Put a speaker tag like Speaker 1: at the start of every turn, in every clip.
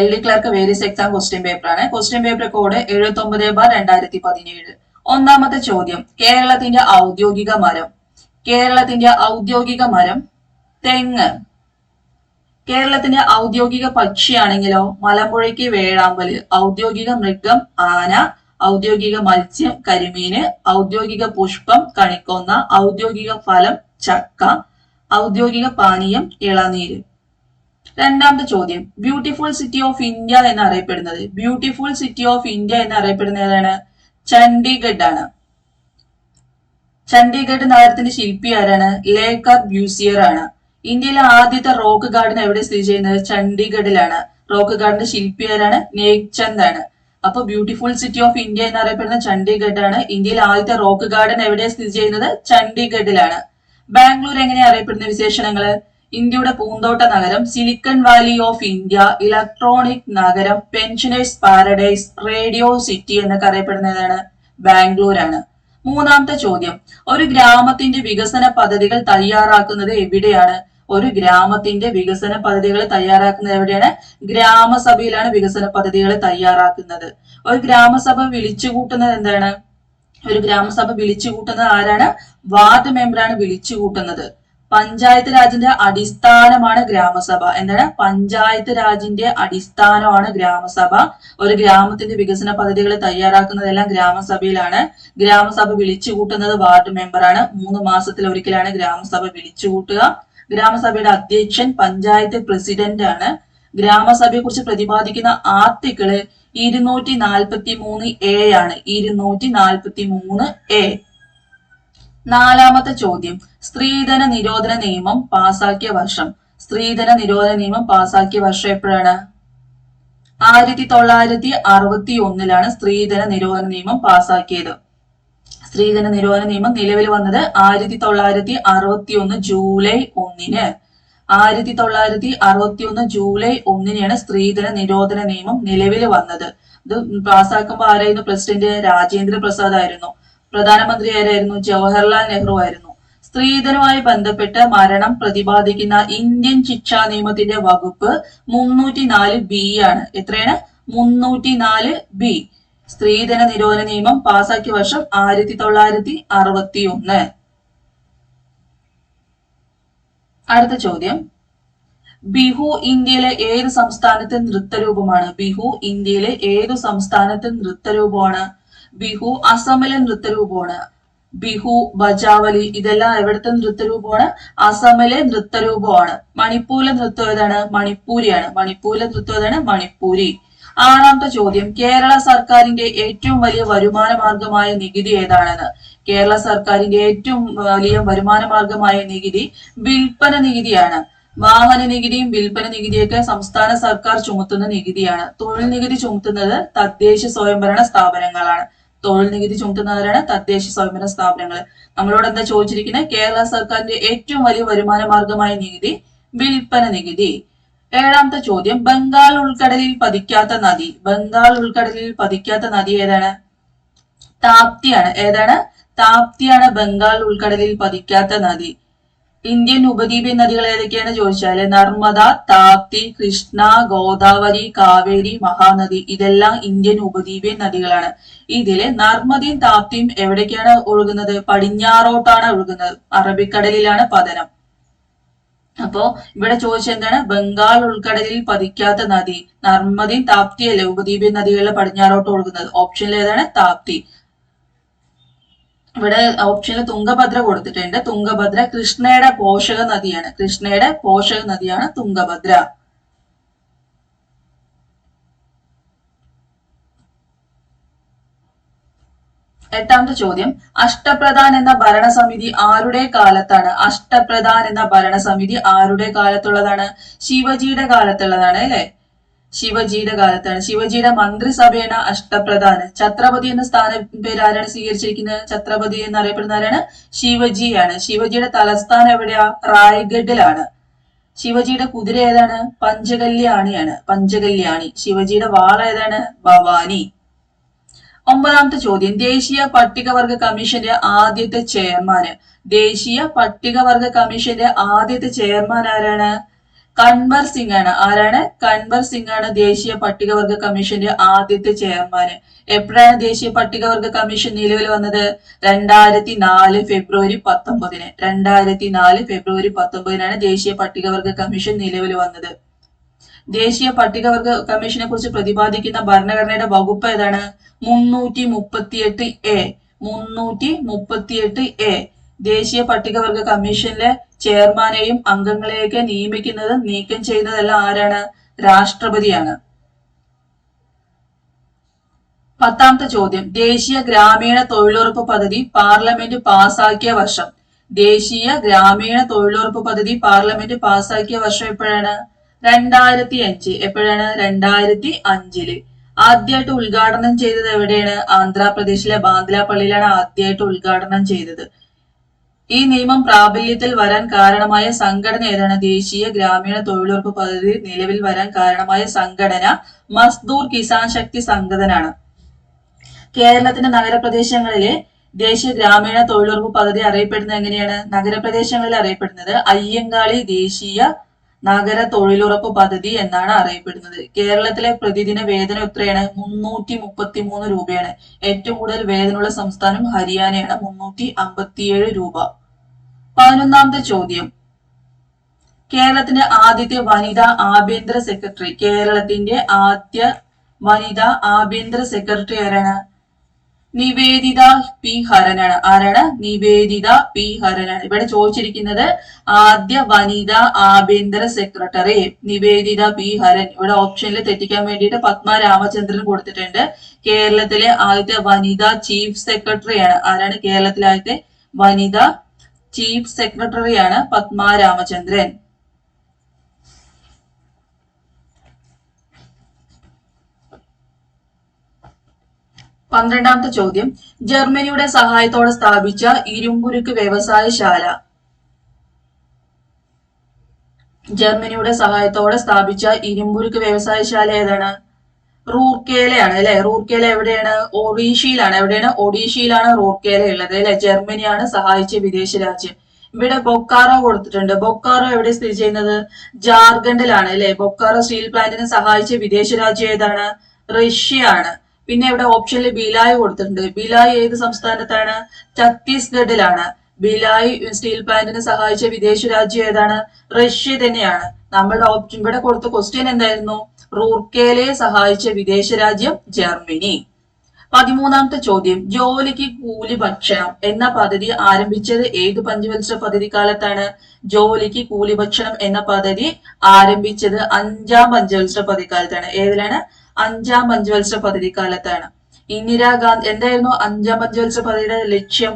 Speaker 1: LD clerk various exam question paper ആണ്. Question paper code 79/2017. ഒന്നാമത്തെ ചോദ്യം, കേരളത്തിന്റെ ഔദ്യോഗിക മരം. കേരളത്തിന്റെ ഔദ്യോഗിക മരം തെങ്ങ്. കേരളത്തിന്റെ ഔദ്യോഗിക പക്ഷിയാണെങ്കിലോ മലമ്പുഴയ്ക്ക് വേഴാമ്പല്. ഔദ്യോഗിക മൃഗം ആന. ഔദ്യോഗിക മത്സ്യം കരിമീന്. ഔദ്യോഗിക പുഷ്പം കണിക്കൊന്ന. ഔദ്യോഗിക ഫലം ചക്ക. ഔദ്യോഗിക പാനീയം ഇളനീര്. രണ്ടാമത്തെ ചോദ്യം, ബ്യൂട്ടിഫുൾ സിറ്റി ഓഫ് ഇന്ത്യ എന്നറിയപ്പെടുന്നത്. ബ്യൂട്ടിഫുൾ സിറ്റി ഓഫ് ഇന്ത്യ എന്നറിയപ്പെടുന്നത് ഏതാണ്? ചണ്ഡീഗഡ് ആണ്. ചണ്ഡീഗഡ് നഗരത്തിന്റെ ശില്പി ആരാണ്? ലേ കർബ്യൂസിയർ ആണ്. ഇന്ത്യയിലെ ആദ്യത്തെ റോക്ക് ഗാർഡൻ എവിടെ സ്ഥിതി ചെയ്യുന്നത്? ചണ്ഡീഗഡിലാണ്. റോക്ക് ഗാർഡന്റെ ശില്പി ആരാണ്? നേക്ചന്ദ് ആണ്. അപ്പൊ ബ്യൂട്ടിഫുൾ സിറ്റി ഓഫ് ഇന്ത്യ എന്നറിയപ്പെടുന്ന ചണ്ഡീഗഡ് ആണ്. ഇന്ത്യയിലെ ആദ്യത്തെ റോക്ക് ഗാർഡൻ എവിടെയാണ് സ്ഥിതി ചെയ്യുന്നത്? ചണ്ഡീഗഡിലാണ്. ബാംഗ്ലൂർ എങ്ങനെയാ അറിയപ്പെടുന്ന വിശേഷണങ്ങള്? ഇന്ത്യയുടെ പൂന്തോട്ട നഗരം, Silicon Valley of India, electronic നഗരം, പെൻഷനേഴ്സ് പാരഡൈസ്, റേഡിയോ സിറ്റി എന്നൊക്കെ അറിയപ്പെടുന്നതാണ് ബാംഗ്ലൂർ ആണ്. മൂന്നാമത്തെ ചോദ്യം, ഒരു ഗ്രാമത്തിന്റെ വികസന പദ്ധതികൾ തയ്യാറാക്കുന്നത് എവിടെയാണ്? ഒരു ഗ്രാമത്തിന്റെ വികസന പദ്ധതികൾ തയ്യാറാക്കുന്നത് എവിടെയാണ്? ഗ്രാമസഭയിലാണ് വികസന പദ്ധതികൾ തയ്യാറാക്കുന്നത്. ഒരു ഗ്രാമസഭ വിളിച്ചുകൂട്ടുന്നത് എന്താണ്? ഒരു ഗ്രാമസഭ വിളിച്ചുകൂട്ടുന്നത് ആരാണ്? വാർഡ് മെമ്പറാണ് വിളിച്ചുകൂട്ടുന്നത്. പഞ്ചായത്ത് രാജിന്റെ അടിസ്ഥാനമാണ് ഗ്രാമസഭ. എന്താണ്? പഞ്ചായത്ത് രാജിന്റെ അടിസ്ഥാനമാണ് ഗ്രാമസഭ. ഒരു ഗ്രാമത്തിന്റെ വികസന പദ്ധതികൾ തയ്യാറാക്കുന്നതെല്ലാം ഗ്രാമസഭയിലാണ്. ഗ്രാമസഭ വിളിച്ചുകൂട്ടുന്നത് വാർഡ് മെമ്പറാണ്. 3 മാസത്തിൽ ഒരിക്കലാണ് ഗ്രാമസഭ വിളിച്ചുകൂട്ടുക. ഗ്രാമസഭയുടെ അധ്യക്ഷൻ പഞ്ചായത്ത് പ്രസിഡന്റ് ആണ്. ഗ്രാമസഭയെ കുറിച്ച് പ്രതിപാദിക്കുന്ന ആർട്ടിക്കിള് 243A ആണ്. 243A. നാലാമത്തെ ചോദ്യം, സ്ത്രീധന നിരോധന നിയമം പാസാക്കിയ വർഷം. സ്ത്രീധന നിരോധന നിയമം പാസാക്കിയ വർഷം എപ്പോഴാണ്? 1961 സ്ത്രീധന നിരോധന നിയമം പാസാക്കിയത്. സ്ത്രീധന നിരോധന നിയമം നിലവിൽ വന്നത് 1961 ജൂലൈ 1. 1961 ജൂലൈ 1 സ്ത്രീധന നിരോധന നിയമം നിലവിൽ വന്നത്. ഇത് പാസാക്കുമ്പോൾ ആരായിരുന്നു പ്രസിഡന്റ്? രാജേന്ദ്ര പ്രസാദ് ആയിരുന്നു. പ്രധാനമന്ത്രി ആരായിരുന്നു? ജവഹർലാൽ നെഹ്റു ആയിരുന്നു. സ്ത്രീധനവുമായി ബന്ധപ്പെട്ട് മരണം പ്രതിപാദിക്കുന്ന ഇന്ത്യൻ ശിക്ഷാ നിയമത്തിന്റെ വകുപ്പ് 304B ആണ്. എത്രയാണ്? 304B. സ്ത്രീധന നിരോധന നിയമം പാസാക്കിയ വർഷം 1961. അടുത്ത ചോദ്യം, ബിഹു ഇന്ത്യയിലെ ഏത് സംസ്ഥാനത്തെ നൃത്തരൂപമാണ്? ബിഹു ഇന്ത്യയിലെ ഏതു സംസ്ഥാനത്തെ നൃത്തരൂപമാണ്? ബിഹു അസമിലെ നൃത്തരൂപമാണ്. ബിഹു, ബജാവലി ഇതെല്ലാം എവിടുത്തെ നൃത്തരൂപമാണ്? അസമിലെ നൃത്തരൂപമാണ്. മണിപ്പൂരിലെ നൃത്തം ഏതാണ്? മണിപ്പൂരിയാണ്. മണിപ്പൂരിലെ നൃത്തം ഏതാണ്? മണിപ്പൂരി. ആറാമത്തെ ചോദ്യം, കേരള സർക്കാരിന്റെ ഏറ്റവും വലിയ വരുമാന മാർഗമായ നികുതി ഏതാണെന്ന്? കേരള സർക്കാരിന്റെ ഏറ്റവും വലിയ വരുമാന മാർഗമായ നികുതി വിൽപ്പന നികുതിയാണ്. വാഹന നികുതിയും വിൽപ്പന നികുതിയൊക്കെ സംസ്ഥാന സർക്കാർ ചുമത്തുന്ന നികുതിയാണ്. തൊഴിൽ നികുതി ചുമത്തുന്നത് തദ്ദേശ സ്വയംഭരണ സ്ഥാപനങ്ങളാണ്. തൊഴിൽ നികുതി ചുമത്തുന്നവരാണ് തദ്ദേശ സ്വയംഭരണ സ്ഥാപനങ്ങൾ. നമ്മളോട് എന്താ ചോദിച്ചിരിക്കുന്നത്? കേരള സർക്കാരിന്റെ ഏറ്റവും വലിയ വരുമാന മാർഗമായ നികുതി വിൽപ്പന നികുതി. ഏഴാമത്തെ ചോദ്യം, ബംഗാൾ ഉൾക്കടലിൽ പതിക്കാത്ത നദി. ബംഗാൾ ഉൾക്കടലിൽ പതിക്കാത്ത നദി ഏതാണ്? താപ്തിയാണ്. ഏതാണ്? താപ്തിയാണ് ബംഗാൾ ഉൾക്കടലിൽ പതിക്കാത്ത നദി. ഇന്ത്യൻ ഉപദ്വീപിയൻ നദികൾ ഏതൊക്കെയാണ് ചോദിച്ചാല് നർമ്മദ, താപ്തി, കൃഷ്ണ, ഗോദാവരി, കാവേരി, മഹാനദി ഇതെല്ലാം ഇന്ത്യൻ ഉപദ്വീപിയൻ നദികളാണ്. ഇതില് നർമ്മദയും താപ്തിയും എവിടേക്കാണ് ഒഴുകുന്നത്? പടിഞ്ഞാറോട്ടാണ് ഒഴുകുന്നത്. അറബിക്കടലിലാണ് പതനം. അപ്പോ ഇവിടെ ചോദിച്ചത് എന്താണ്? ബംഗാൾ ഉൾക്കടലിൽ പതിക്കാത്ത നദി നർമ്മദയും താപ്തിയല്ലേ ഉപദ്വീപിയൻ നദികളിലെ പടിഞ്ഞാറോട്ട് ഒഴുകുന്നത്. ഓപ്ഷനിൽ ഏതാണ്? താപ്തി. ഇവിടെ ഓപ്ഷനിൽ തുംഗഭദ്ര കൊടുത്തിട്ടുണ്ട്. തുംഗഭദ്ര കൃഷ്ണയുടെ പോഷക നദിയാണ്. കൃഷ്ണയുടെ പോഷക നദിയാണ് തുംഗഭദ്ര. എട്ടാമത്തെ ചോദ്യം, അഷ്ടപ്രധാൻ എന്ന ഭരണസമിതി ആരുടെ കാലത്താണ്? അഷ്ടപ്രധാൻ എന്ന ഭരണസമിതി ആരുടെ കാലത്തുള്ളതാണ്? ശിവജിയുടെ കാലത്തുള്ളതാണ് അല്ലെ? ശിവജിയുടെ കാലത്താണ്. ശിവജിയുടെ മന്ത്രിസഭയാണ് അഷ്ടപ്രധാൻ. ഛത്രപതി എന്ന സ്ഥാന പേര് ആരാണ് സ്വീകരിച്ചിരിക്കുന്നത്? ഛത്രപതി എന്നറിയപ്പെടുന്ന ആരാണ്? ശിവജിയാണ്. ശിവജിയുടെ തലസ്ഥാനം എവിടെയാ? റായ്ഗഡിലാണ്. ശിവജിയുടെ കുതിര ഏതാണ്? പഞ്ചകല്യാണിയാണ്. പഞ്ചകല്യാണി. ശിവജിയുടെ വാൾ ഏതാണ്? ഭവാനി. ഒമ്പതാമത്തെ ചോദ്യം, ദേശീയ പട്ടികവർഗ കമ്മീഷന്റെ ആദ്യത്തെ ചെയർമാന്. ദേശീയ പട്ടികവർഗ കമ്മീഷന്റെ ആദ്യത്തെ ചെയർമാൻ ആരാണ്? കൻവർ സിംഗ് ആണ്. ആരാണ്? കൻവർ സിംഗ് ആണ് ദേശീയ പട്ടികവർഗ കമ്മീഷന്റെ ആദ്യത്തെ ചെയർമാന്. എപ്പോഴാണ് ദേശീയ പട്ടികവർഗ കമ്മീഷൻ നിലവിൽ വന്നത്? 2004 ഫെബ്രുവരി 19. 2004 ഫെബ്രുവരി 19 ദേശീയ പട്ടികവർഗ കമ്മീഷൻ നിലവിൽ വന്നത്. ദേശീയ പട്ടികവർഗ കമ്മീഷനെ കുറിച്ച് പ്രതിപാദിക്കുന്ന ഭരണഘടനയുടെ വകുപ്പ് ഏതാണ്? 338A. 338A. ദേശീയ പട്ടികവർഗ കമ്മീഷനിലെ ചെയർമാനെയും അംഗങ്ങളെയൊക്കെ നിയമിക്കുന്നതും നീക്കം ചെയ്യുന്നതെല്ലാം ആരാണ്? രാഷ്ട്രപതിയാണ്. 10ാമത്തെ ചോദ്യം. ദേശീയ ഗ്രാമീണ തൊഴിലുറപ്പ് പദ്ധതി പാർലമെന്റ് പാസാക്കിയ വർഷം. ദേശീയ ഗ്രാമീണ തൊഴിലുറപ്പ് പദ്ധതി പാർലമെന്റ് പാസാക്കിയ വർഷം എപ്പോഴാണ്? 2005. എപ്പോഴാണ്? 2005. ആദ്യമായിട്ട് ഉദ്ഘാടനം ചെയ്തത് എവിടെയാണ്? ആന്ധ്രാപ്രദേശിലെ ബാന്ദ്രാപ്പള്ളിയിലാണ് ആദ്യമായിട്ട് ഉദ്ഘാടനം ചെയ്തത്. ഈ നിയമം പ്രാബല്യത്തിൽ വരാൻ കാരണമായ സംഘടന ഏതാണ്? ദേശീയ ഗ്രാമീണ തൊഴിലുറപ്പ് പദ്ധതി നിലവിൽ വരാൻ കാരണമായ സംഘടന മസ്ദൂർ കിസാൻ ശക്തി സംഘടനയാണ്. കേരളത്തിന്റെ നഗരപ്രദേശങ്ങളിലെ ദേശീയ ഗ്രാമീണ തൊഴിലുറപ്പ് പദ്ധതി അറിയപ്പെടുന്നത് എങ്ങനെയാണ്? നഗരപ്രദേശങ്ങളിൽ അറിയപ്പെടുന്നത് അയ്യങ്കാളി ദേശീയ നഗര തൊഴിലുറപ്പ് പദ്ധതി എന്നാണ് അറിയപ്പെടുന്നത്. കേരളത്തിലെ പ്രതിദിന വേതനം എത്രയാണ്? 333 രൂപയാണ്. ഏറ്റവും കൂടുതൽ വേതനമുള്ള സംസ്ഥാനം ഹരിയാനയാണ്, 357 രൂപ. 11ാമത്തെ ചോദ്യം. കേരളത്തിന്റെ ആദ്യത്തെ വനിതാ ആഭ്യന്തര സെക്രട്ടറി. കേരളത്തിന്റെ ആദ്യ വനിതാ ആഭ്യന്തര സെക്രട്ടറി ആരാണ്? നിവേദിത പി ഹരനാണ്. ആരാണ്? നിവേദിത പി ഹരനാണ്. ഇവിടെ ചോദിച്ചിരിക്കുന്നത് ആദ്യ വനിതാ ആഭ്യന്തര സെക്രട്ടറി നിവേദിത പി ഹരൻ. ഇവിടെ ഓപ്ഷനിൽ തെറ്റിക്കാൻ വേണ്ടിയിട്ട് പത്മ രാമചന്ദ്രൻ കൊടുത്തിട്ടുണ്ട്. കേരളത്തിലെ ആദ്യത്തെ വനിതാ ചീഫ് സെക്രട്ടറിയാണ്. ആരാണ്? കേരളത്തിലെ ആദ്യത്തെ വനിതാ ചീഫ് സെക്രട്ടറിയാണ് പത്മ രാമചന്ദ്രൻ. 12ാമത്തെ ചോദ്യം. ജർമ്മനിയുടെ സഹായത്തോടെ സ്ഥാപിച്ച ഇരുമ്പുരുക്ക് വ്യവസായശാല. ജർമ്മനിയുടെ സഹായത്തോടെ സ്ഥാപിച്ച ഇരുമ്പുരുക്ക് വ്യവസായശാല ഏതാണ്? റൂർക്കേലയാണ് അല്ലെ. റൂർക്കേല എവിടെയാണ്? ഒഡീഷയിലാണ്. എവിടെയാണ്? ഒഡീഷയിലാണ് റൂർക്കേല ഉള്ളത് അല്ലെ. ജർമ്മനിയാണ് സഹായിച്ച വിദേശ രാജ്യം. ഇവിടെ ബൊക്കാറോ കൊടുത്തിട്ടുണ്ട്. ബൊക്കാറോ എവിടെ സ്ഥിതി ചെയ്യുന്നത്? ജാർഖണ്ഡിലാണ് അല്ലെ. ബൊക്കാറോ സ്റ്റീൽ പ്ലാന്റിനെ സഹായിച്ച വിദേശ രാജ്യം ഏതാണ്? റഷ്യ ആണ്. പിന്നെ ഇവിടെ ഓപ്ഷനിൽ ബിലായ് കൊടുത്തിട്ടുണ്ട്. ബിലായ് ഏത് സംസ്ഥാനത്താണ്? ഛത്തീസ്ഗഡിലാണ്. ബിലായ് സ്റ്റീൽ പ്ലാന്റിനെ സഹായിച്ച വിദേശ രാജ്യം ഏതാണ്? റഷ്യ തന്നെയാണ്. നമ്മളുടെ ഓപ്ഷൻ ഇവിടെ കൊടുത്ത ക്വസ്റ്റ്യൻ എന്തായിരുന്നു? റൂർക്കേലയെ സഹായിച്ച വിദേശ രാജ്യം ജർമ്മനി. 13ാമത്തെ ചോദ്യം. ജോലിക്ക് കൂലി ഭക്ഷണം എന്ന പദ്ധതി ആരംഭിച്ചത് ഏത് പഞ്ചവത്സര പദ്ധതി കാലത്താണ്? ജോലിക്ക് കൂലി ഭക്ഷണം എന്ന പദ്ധതി ആരംഭിച്ചത് 5ാം പഞ്ചവത്സര പദ്ധതി കാലത്താണ്. ഏതിലാണ്? 5ാം പഞ്ചവത്സര പദ്ധതി കാലത്താണ്. ഇന്ദിരാഗാന്ധി എന്തായിരുന്നു 5ാം പഞ്ചവത്സര പദ്ധതിയുടെ ലക്ഷ്യം?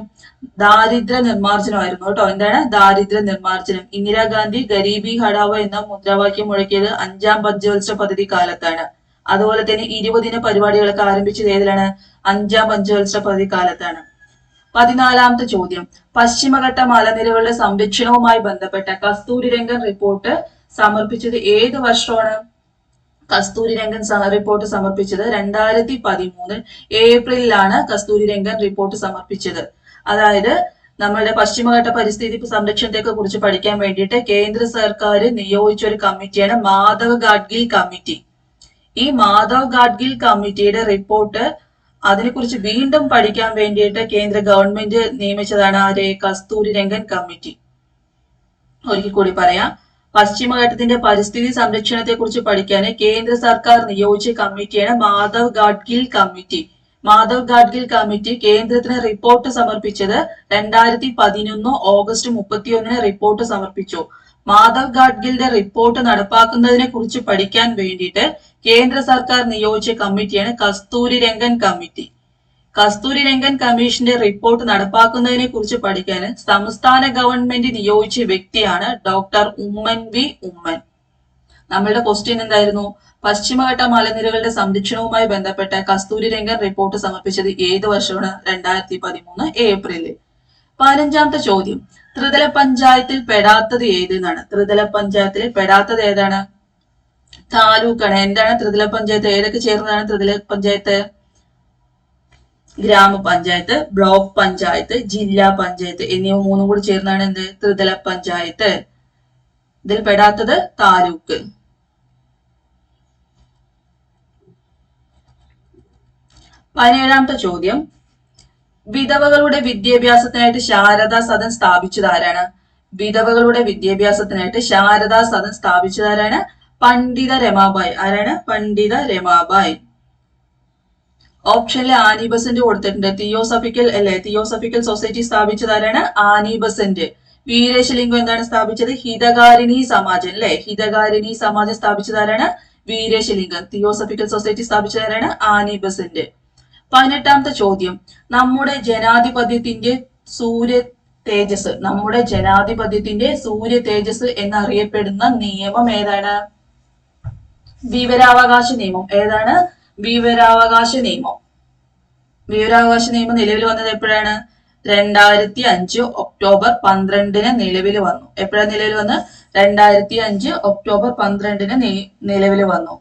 Speaker 1: ദാരിദ്ര്യ നിർമ്മാർജ്ജനമായിരുന്നു കേട്ടോ. എന്താണ്? ദാരിദ്ര്യ നിർമ്മാർജ്ജനം. ഇന്ദിരാഗാന്ധി ഗരീബി ഹഠാവോ എന്ന മുദ്രാവാക്യം മുഴക്കിയത് 5ാം പഞ്ചവത്സര പദ്ധതി കാലത്താണ്. അതുപോലെ തന്നെ 20 പരിപാടികളൊക്കെ ആരംഭിച്ചത് ഏതിലാണ്? 5ാം പഞ്ചവത്സര പദ്ധതി കാലത്താണ്. 14ാമത്തെ ചോദ്യം. പശ്ചിമഘട്ട മലനിരകളുടെ സംരക്ഷണവുമായി ബന്ധപ്പെട്ട കസ്തൂരിരംഗൻ റിപ്പോർട്ട് സമർപ്പിച്ചത് ഏത് വർഷമാണ്? കസ്തൂരിരംഗൻ റിപ്പോർട്ട് സമർപ്പിച്ചത് 2013 ഏപ്രിലാണ് കസ്തൂരിരംഗൻ റിപ്പോർട്ട് സമർപ്പിച്ചത്. അതായത് നമ്മളുടെ പശ്ചിമഘട്ട പരിസ്ഥിതി സംരക്ഷണത്തെ കുറിച്ച് പഠിക്കാൻ വേണ്ടിയിട്ട് കേന്ദ്ര സർക്കാർ നിയോഗിച്ച ഒരു കമ്മിറ്റിയാണ് മാധവ് ഗാഡ്ഗിൽ കമ്മിറ്റി. ഈ മാധവ് ഗാഡ്ഗിൽ കമ്മിറ്റിയുടെ റിപ്പോർട്ട് അതിനെക്കുറിച്ച് വീണ്ടും പഠിക്കാൻ വേണ്ടിയിട്ട് കേന്ദ്ര ഗവൺമെന്റ് നിയമിച്ചതാണ് ആര്? കസ്തൂരിരംഗൻ കമ്മിറ്റി. ഒരിക്കൽ കൂടി പറയാം. പശ്ചിമഘട്ടത്തിന്റെ പരിസ്ഥിതി സംരക്ഷണത്തെ കുറിച്ച് പഠിക്കാൻ കേന്ദ്ര സർക്കാർ നിയോഗിച്ച കമ്മിറ്റിയാണ് മാധവ് ഗാഡ്ഗിൽ കമ്മിറ്റി. മാധവ് ഗാഡ്ഗിൽ കമ്മിറ്റി കേന്ദ്രത്തിന് റിപ്പോർട്ട് സമർപ്പിച്ചത് 2011 ഓഗസ്റ്റ് 31 റിപ്പോർട്ട് സമർപ്പിച്ചു. മാധവ് ഗാഡ്ഗിലിന്റെ റിപ്പോർട്ട് നടപ്പാക്കുന്നതിനെ കുറിച്ച് പഠിക്കാൻ വേണ്ടിയിട്ട് കേന്ദ്ര സർക്കാർ നിയോഗിച്ച കമ്മിറ്റിയാണ് കസ്തൂരിരംഗൻ കമ്മിറ്റി. കസ്തൂരിരംഗൻ കമ്മീഷന്റെ റിപ്പോർട്ട് നടപ്പാക്കുന്നതിനെ കുറിച്ച് പഠിക്കാൻ സംസ്ഥാന ഗവൺമെന്റ് നിയോഗിച്ച വ്യക്തിയാണ് ഡോക്ടർ ഉമ്മൻ വി ഉമ്മൻ. നമ്മളുടെ ക്വസ്റ്റ്യൻ എന്തായിരുന്നു? പശ്ചിമഘട്ട മലനിരകളുടെ സംരക്ഷണവുമായി ബന്ധപ്പെട്ട കസ്തൂരിരംഗൻ റിപ്പോർട്ട് സമർപ്പിച്ചത് ഏത് വർഷമാണ്? 2013 ഏപ്രിലിൽ. 15ാമത്തെ ചോദ്യം. ത്രിതല പഞ്ചായത്തിൽ പെടാത്തത് ഏതെന്നാണ്. ത്രിതല പഞ്ചായത്തിൽ പെടാത്തത് ഏതാണ്? താലൂക്കാണ്. എന്താണ് ത്രിതല പഞ്ചായത്ത്? ഏതൊക്കെ ചേർന്നതാണ് ത്രിതല പഞ്ചായത്ത്? ഗ്രാമപഞ്ചായത്ത്, ബ്ലോക്ക് പഞ്ചായത്ത്, ജില്ലാ പഞ്ചായത്ത് എന്നിവ മൂന്നും കൂടി ചേർന്നാണ് എന്ത്? ത്രിതല പഞ്ചായത്ത്. ഇതിൽ പെടാത്തത് താലൂക്ക്. 17ാമത്തെ ചോദ്യം, വിധവകളുടെ വിദ്യാഭ്യാസത്തിനായിട്ട് ശാരദാ സദൻ സ്ഥാപിച്ചതാരാണ്? വിധവകളുടെ വിദ്യാഭ്യാസത്തിനായിട്ട് ശാരദാ സദൻ സ്ഥാപിച്ചതാരാണ്? പണ്ഡിത രമാബായി. ആരാണ്? പണ്ഡിത രമാബായി. ഓപ്ഷനിലെ ആനി ബസന്റ് കൊടുത്തിട്ടുണ്ട്. തിയോസഫിക്കൽ അല്ലെ, തിയോസഫിക്കൽ സൊസൈറ്റി സ്ഥാപിച്ചതാരാണ്? Annie Besant. വീരേശലിംഗം എന്താണ് സ്ഥാപിച്ചത്? ഹിതകാരിണി സമാജം അല്ലെ, ഹിതകാരിണി സമാജം സ്ഥാപിച്ചതാരാണ്? വീരേശലിംഗം. തിയോസഫിക്കൽ സൊസൈറ്റി സ്ഥാപിച്ചതാരാണ്? Annie Besant. 18ാമത്തെ ചോദ്യം, നമ്മുടെ ജനാധിപത്യത്തിന്റെ സൂര്യ തേജസ്, നമ്മുടെ ജനാധിപത്യത്തിന്റെ സൂര്യ തേജസ് എന്നറിയപ്പെടുന്ന നിയമം ഏതാണ്? വിവരാവകാശ നിയമം. ഏതാണ്? വിവരാവകാശ നിയമം. വിവരാവകാശ നിയമം നിലവിൽ വന്നത് എപ്പോഴാണ്? 2005 ഒക്ടോബർ 12 നിലവിൽ വന്നു. എപ്പോഴാണ് നിലവിൽ വന്ന്? 2005 ഒക്ടോബർ 12 നിലവിൽ വന്നു.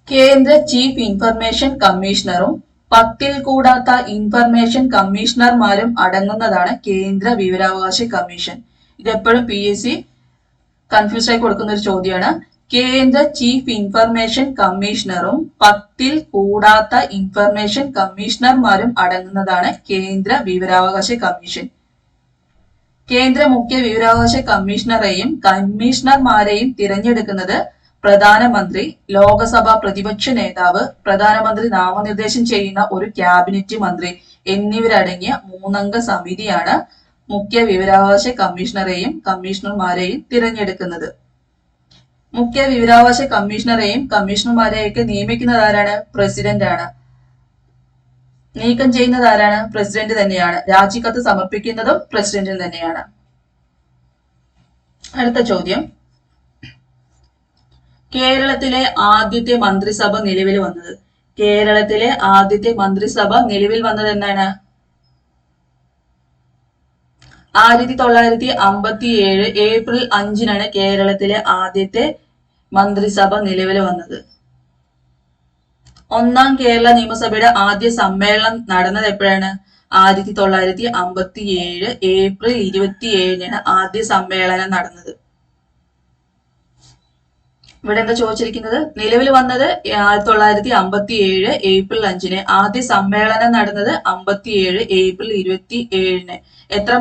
Speaker 1: കേന്ദ്ര ചീഫ് ഇൻഫർമേഷൻ കമ്മീഷണറും 10ൽ കൂടാത്ത ഇൻഫർമേഷൻ കമ്മീഷണർമാരും അടങ്ങുന്നതാണ് കേന്ദ്ര വിവരാവകാശ കമ്മീഷൻ. ഇതെപ്പോഴും PSC കൺഫ്യൂസ് ആയി കൊടുക്കുന്ന ഒരു ചോദ്യമാണ്. കേന്ദ്ര ചീഫ് ഇൻഫർമേഷൻ കമ്മീഷണറും 10ൽ കൂടാത്ത ഇൻഫർമേഷൻ കമ്മീഷണർമാരും അടങ്ങുന്നതാണ് കേന്ദ്ര വിവരാവകാശ കമ്മീഷൻ. കേന്ദ്ര മുഖ്യ വിവരാവകാശ കമ്മീഷണറെയും കമ്മീഷണർമാരെയും തിരഞ്ഞെടുക്കുന്നത് പ്രധാനമന്ത്രി, ലോകസഭാ പ്രതിപക്ഷ നേതാവ്, പ്രധാനമന്ത്രി നാമനിർദ്ദേശം ചെയ്യുന്ന ഒരു ക്യാബിനറ്റ് മന്ത്രി എന്നിവരടങ്ങിയ 3 അംഗ സമിതിയാണ് മുഖ്യ വിവരാവകാശ കമ്മീഷണറെയും കമ്മീഷണർമാരെയും തിരഞ്ഞെടുക്കുന്നത്. മുഖ്യ വിവരാവകാശ കമ്മീഷണറെയും കമ്മീഷണർമാരെയൊക്കെ നിയമിക്കുന്നത് ആരാണ്? പ്രസിഡന്റ് ആണ്. നീക്കം ചെയ്യുന്നത് ആരാണ്? പ്രസിഡന്റ് തന്നെയാണ്. രാജിക്കത്ത് സമർപ്പിക്കുന്നതും പ്രസിഡന്റിന് തന്നെയാണ്. അടുത്ത ചോദ്യം, കേരളത്തിലെ ആദ്യത്തെ മന്ത്രിസഭ നിലവിൽ വന്നത്? കേരളത്തിലെ ആദ്യത്തെ മന്ത്രിസഭ നിലവിൽ വന്നത് എന്നാണ്? 1957 ഏപ്രിൽ 5 കേരളത്തിലെ ആദ്യത്തെ മന്ത്രിസഭ നിലവിൽ വന്നത്. 1ാം കേരള നിയമസഭയുടെ ആദ്യ സമ്മേളനം നടന്നത് എപ്പോഴാണ്? 1957 ഏപ്രിൽ 27 ആദ്യ സമ്മേളനം നടന്നത്. ഇവിടെ എന്താ ചോദിച്ചിരിക്കുന്നത്? നിലവിൽ വന്നത് 1957 ഏപ്രിൽ 5. ആദ്യ സമ്മേളനം നടന്നത് 57 ഏപ്രിൽ 27. എത്ര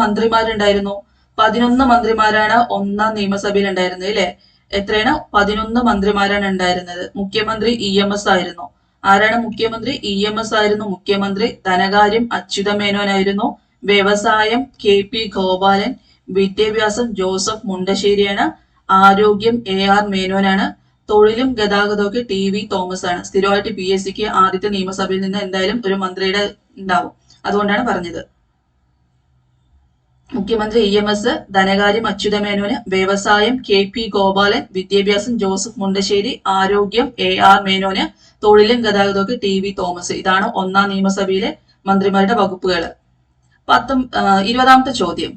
Speaker 1: മന്ത്രിമാരുണ്ടായിരുന്നു? 11 മന്ത്രിമാരാണ് 1ാം നിയമസഭയിൽ ഉണ്ടായിരുന്നത് അല്ലെ. എത്രയാണ്? 11 മന്ത്രിമാരാണ് ഉണ്ടായിരുന്നത്. മുഖ്യമന്ത്രി EMS ആയിരുന്നു. ആരാണ് മുഖ്യമന്ത്രി? EMS ആയിരുന്നു മുഖ്യമന്ത്രി. ധനകാര്യം അച്യുതമേനോനായിരുന്നു. വ്യവസായം KP ഗോപാലൻ. വിദ്യാഭ്യാസം ജോസഫ് മുണ്ടശ്ശേരിയാണ്. ആരോഗ്യം AR മേനോനാണ്. തൊഴിലും ഗതാഗതമൊക്കെ TV തോമസ് ആണ്. സ്ഥിരമായിട്ട് PSCക്ക് ആദ്യത്തെ നിയമസഭയിൽ നിന്ന് എന്തായാലും ഒരു മന്ത്രിയുടെ ഉണ്ടാവും, അതുകൊണ്ടാണ് പറഞ്ഞത്. മുഖ്യമന്ത്രി EMS, ധനകാര്യം അച്യുതമേനോന്, വ്യവസായം KP ഗോപാലൻ, വിദ്യാഭ്യാസം ജോസഫ് മുണ്ടശ്ശേരി, ആരോഗ്യം AR മേനോന്, തൊഴിലും ഗതാഗതമൊക്കെ TV തോമസ്. ഇതാണ് 1ാം നിയമസഭയിലെ മന്ത്രിമാരുടെ വകുപ്പുകൾ. 20ാമത്തെ ചോദ്യം,